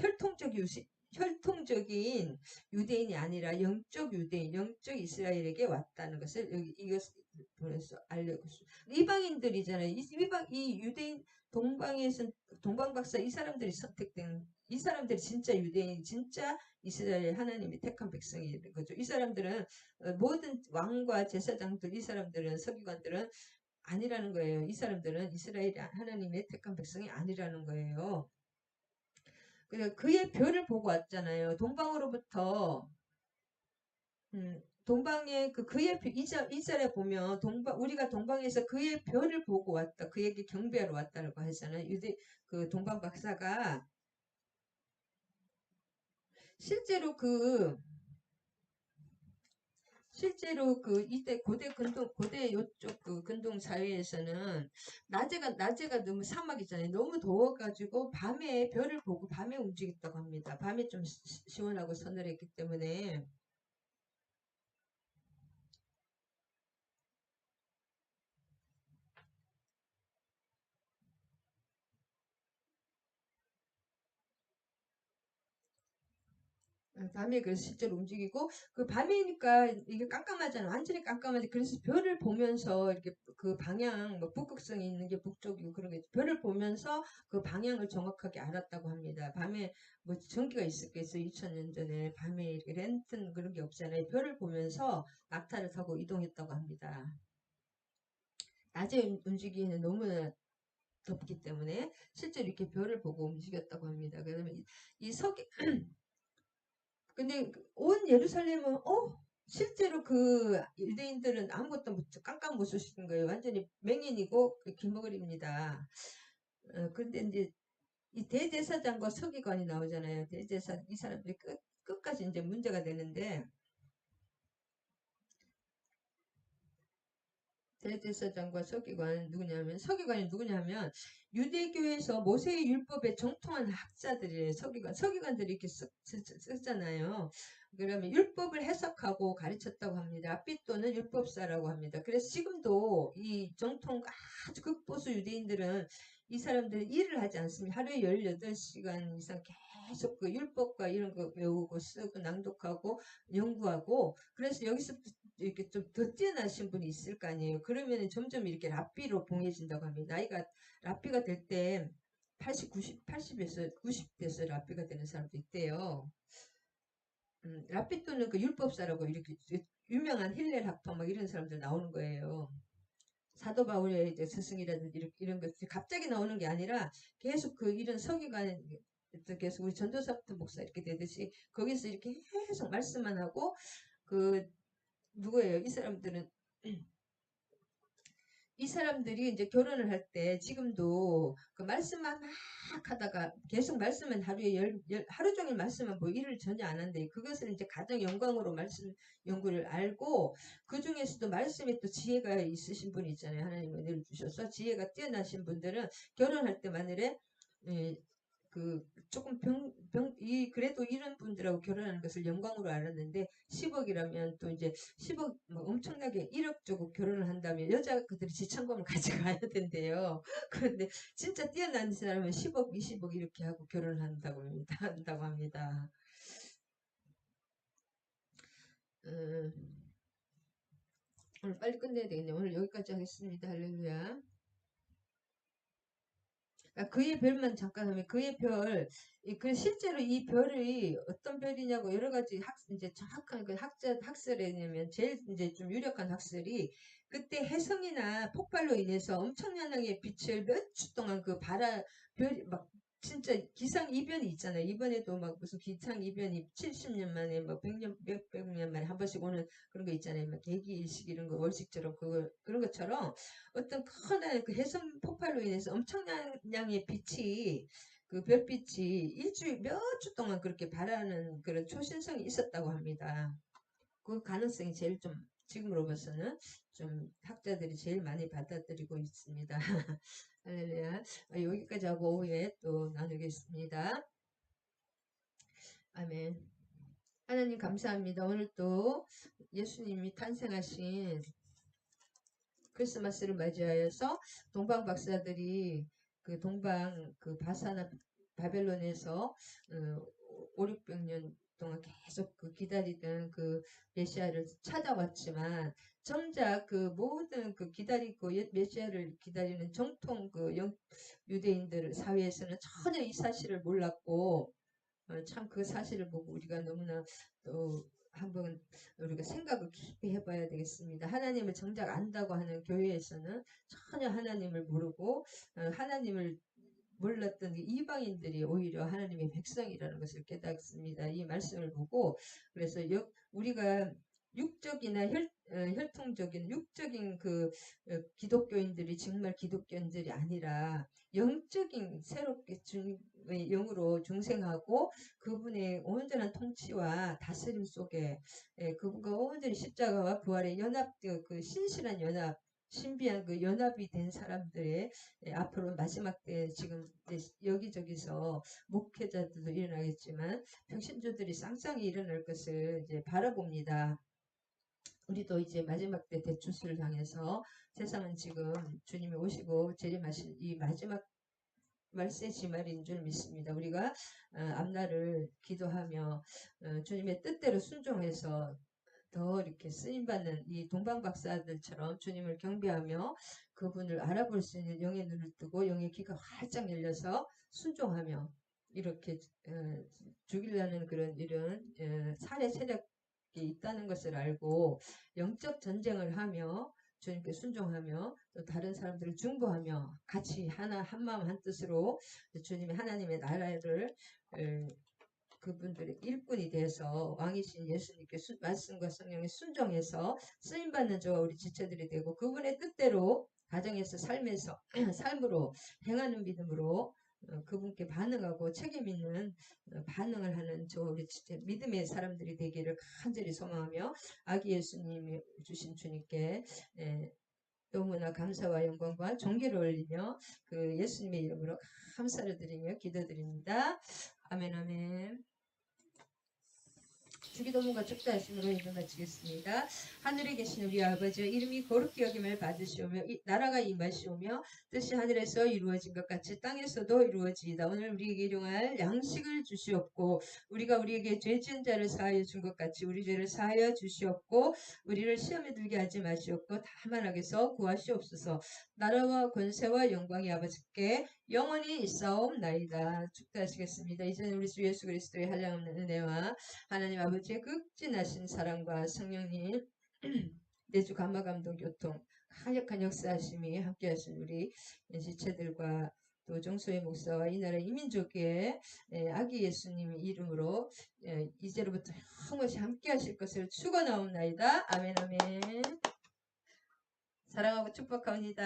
S1: 혈통적인 유대인이 아니라 영적 유대인, 영적 이스라엘에게 왔다는 것을 여기 이것을 보내서 알려줬어요. 이방인들이잖아요. 이 유대인 동방박사 이 사람들이 선택된 이 사람들이 진짜 유대인, 진짜 이스라엘 하나님이 택한 백성이 거죠. 이 사람들은 모든 왕과 제사장들 이 사람들은 서기관들은 아니라는 거예요. 이 사람들은 이스라엘 하나님의 택한 백성이 아니라는 거예요. 그의 별을 보고 왔잖아요. 동방으로부터 동방의 그의 이 절에 보면 우리가 동방에서 그의 별을 보고 왔다. 그에게 경배하러 왔다라고 하잖아요. 그 동방 박사가 실제로 이때 고대 요쪽 그 근동 사회에서는 낮에가 너무 사막이잖아요. 너무 더워가지고 밤에 별을 보고 밤에 움직였다고 합니다. 밤에 좀 시원하고 서늘했기 때문에 밤에 그래서 실제로 움직이고 그 밤이니까 이게 깜깜하잖아. 완전히 깜깜한데 그래서 별을 보면서 이렇게 그 방향 뭐 북극성이 있는 게 북쪽이고 그런 게 별을 보면서 그 방향을 정확하게 알았다고 합니다. 밤에 뭐 전기가 있었겠어요. 2000년 전에 밤에 이렇게 랜턴 그런 게 없잖아요. 별을 보면서 낙타를 타고 이동했다고 합니다. 낮에 움직이는 너무 덥기 때문에 실제로 이렇게 별을 보고 움직였다고 합니다. 그러면 이 석이 근데 온 예루살렘은 실제로 그 유대인들은 아무것도 깜깜 못 쓰시는 거예요. 완전히 맹인이고 길머거리입니다. 그런데 이제 이 대제사장과 서기관이 나오잖아요. 이 사람들이 끝까지 이제 문제가 되는데 대제사장과 서기관이 누구냐면 유대교에서 모세의 율법에 정통한 학자들이에요. 서기관들이 이렇게 쓰잖아요. 그러면 율법을 해석하고 가르쳤다고 합니다. 랍비또는 율법사라고 합니다. 그래서 지금도 이 정통 아주 극보수 유대인들은 이 사람들은 일을 하지 않습니다. 하루에 18시간 이상 계속 그 율법과 이런 거 외우고 쓰고 낭독하고 연구하고 그래서 여기서부터 이렇게 좀 더 뛰어나신 분이 있을 거 아니에요. 그러면 점점 이렇게 랍비로 봉해진다고 합니다. 랍비가 될 때 80, 90, 80에서 90 돼서 랍비가 되는 사람도 있대요. 랍비 또는 그 율법사라고 이렇게 유명한 힐렐 학파 막 이런 사람들 나오는 거예요. 사도 바울의 이제 스승이라든지 이런 것들이 갑자기 나오는 게 아니라 계속 그 이런 서기관 계속 우리 전도사 목사 이렇게 되듯이 거기서 이렇게 계속 말씀만 하고 그 누구예요? 이 사람들은 이 사람들이 이제 결혼을 할 때 지금도 그 말씀만 막 하다가 계속 말씀은 하루에 하루 종일 말씀은 뭐 일을 전혀 안 한대. 그것을 이제 가장 영광으로 말씀 연구를 알고 그 중에서도 말씀에 또 지혜가 있으신 분이 있잖아요. 하나님 은혜를 주셔서 지혜가 뛰어나신 분들은 결혼할 때 만일에 그 조금 그래도 이런 분들하고 결혼하는 것을 영광으로 알았는데 10억이라면 또 이제 10억 뭐 엄청나게 1억 주고 결혼을 한다면 여자 그들이 지참금을 가져가야 된대요. 그런데 진짜 뛰어난 사람은 10억, 20억 이렇게 하고 결혼을 한다고 합니다. 한다고 합니다. 오늘 빨리 끝내야 되겠네요. 오늘 여기까지 하겠습니다. 할렐루야. 그의 별만 잠깐 하면 그의 별, 그 실제로 이 별이 어떤 별이냐고 여러 가지 이제 정확한 그 학설에냐면 제일 이제 좀 유력한 학설이 그때 해성이나 폭발로 인해서 엄청나게 빛을 몇 주 동안 그 별이 막 진짜 기상 이변이 있잖아요. 이번에도 막 무슨 기상 이변이 70년 만에 뭐 100년 몇백 년 만에 한 번씩 오는 그런 거 있잖아요. 막 계기일식 이런 거 월식처럼 그런 것처럼 어떤 큰 그 해성 폭발로 인해서 엄청난 양의 빛이 그 별빛이 일주일 몇 주 동안 그렇게 발하는 그런 초신성이 있었다고 합니다. 그 가능성이 제일 좀 지금으로 봐서는 좀 학자들이 제일 많이 받아들이고 있습니다. 할렐루야. 여기까지 하고 오후에 또 나누겠습니다. 아멘. 하나님 감사합니다. 오늘 또 예수님이 탄생하신 크리스마스를 맞이하여서 동방 박사들이 그 동방 그 바사나 바벨론에서 5, 600년 동안 계속 그 기다리던 그 메시아를 찾아왔지만 정작 그 모든 그 기다리고 메시아를 기다리는 정통 그 유대인들 사회에서는 전혀 이 사실을 몰랐고 참 그 사실을 보고 우리가 너무나 또 한번 우리가 생각을 깊이 해봐야 되겠습니다. 하나님을 정작 안다고 하는 교회에서는 전혀 하나님을 모르고 하나님을 몰랐던 이방인들이 오히려 하나님의 백성이라는 것을 깨닫습니다. 이 말씀을 보고 그래서 우리가 육적이나 혈통적인 육적인 그 기독교인들이 정말 기독교인들이 아니라 영적인 새롭게 주님의 영으로 중생하고 그분의 온전한 통치와 다스림 속에 그분과 온전히 십자가와 부활의 연합 그 신실한 연합 신비한 그 연합이 된 사람들의 앞으로 마지막 때 지금 여기저기서 목회자들도 일어나겠지만 평신조들이 쌍쌍이 일어날 것을 이제 바라봅니다. 우리도 이제 마지막 때 대추수를 향해서 세상은 지금 주님이 오시고 재림하실 이 마지막 말세 지말인 줄 믿습니다. 우리가 앞날을 기도하며 주님의 뜻대로 순종해서 더 이렇게 쓰임받는 이 동방박사들처럼 주님을 경배하며 그분을 알아볼 수 있는 영의 눈을 뜨고 영의 귀가 활짝 열려서 순종하며 이렇게 죽이려는 그런 이런 살해 세력이 있다는 것을 알고 영적 전쟁을 하며 주님께 순종하며 또 다른 사람들을 중보하며 같이 한마음 한뜻으로 주님의 하나님의 나라를 그분들의 일꾼이 돼서 왕이신 예수님께 말씀과 성령에 순종해서 쓰임받는 저와 우리 지체들이 되고 그분의 뜻대로 가정에서 삶에서 삶으로 행하는 믿음으로 그분께 반응하고 책임 있는 반응을 하는 저 우리 믿음의 사람들이 되기를 간절히 소망하며 아기 예수님이 주신 주님께 너무나 감사와 영광과 존귀를 올리며 그 예수님의 이름으로 감사를 드리며 기도드립니다. 아멘 아멘. 주기도문과 축도하심으로 예배 마치겠습니다. 하늘에 계신 우리 아버지 이름이 거룩히 여김을 받으시오며 나라가 임하시오며 뜻이 하늘에서 이루어진 것 같이 땅에서도 이루어지이다. 오늘 우리에게 일용할 양식을 주시옵고 우리가 우리에게 죄 지은 자를 사하여 준 것 같이 우리 죄를 사하여 주시옵고 우리를 시험에 들게 하지 마시옵고 다만 악에서 구하시옵소서. 나라와 권세와 영광이 아버지께 영원히 있사옵나이다. 축도하시겠습니다. 이제는 우리 주 예수 그리스도의 한량없는 은혜와 하나님 아버지의 극진하신 사랑과 성령님 내주 감화감동 교통 강력한 역사하심이 함께하신 우리 지체들과 또 정수의 목사와 이 나라 이민족의 아기 예수님의 이름으로 이제로부터 영원히 함께 하실 것을 축원하옵나이다. 아멘 아멘. 사랑하고 축복합니다.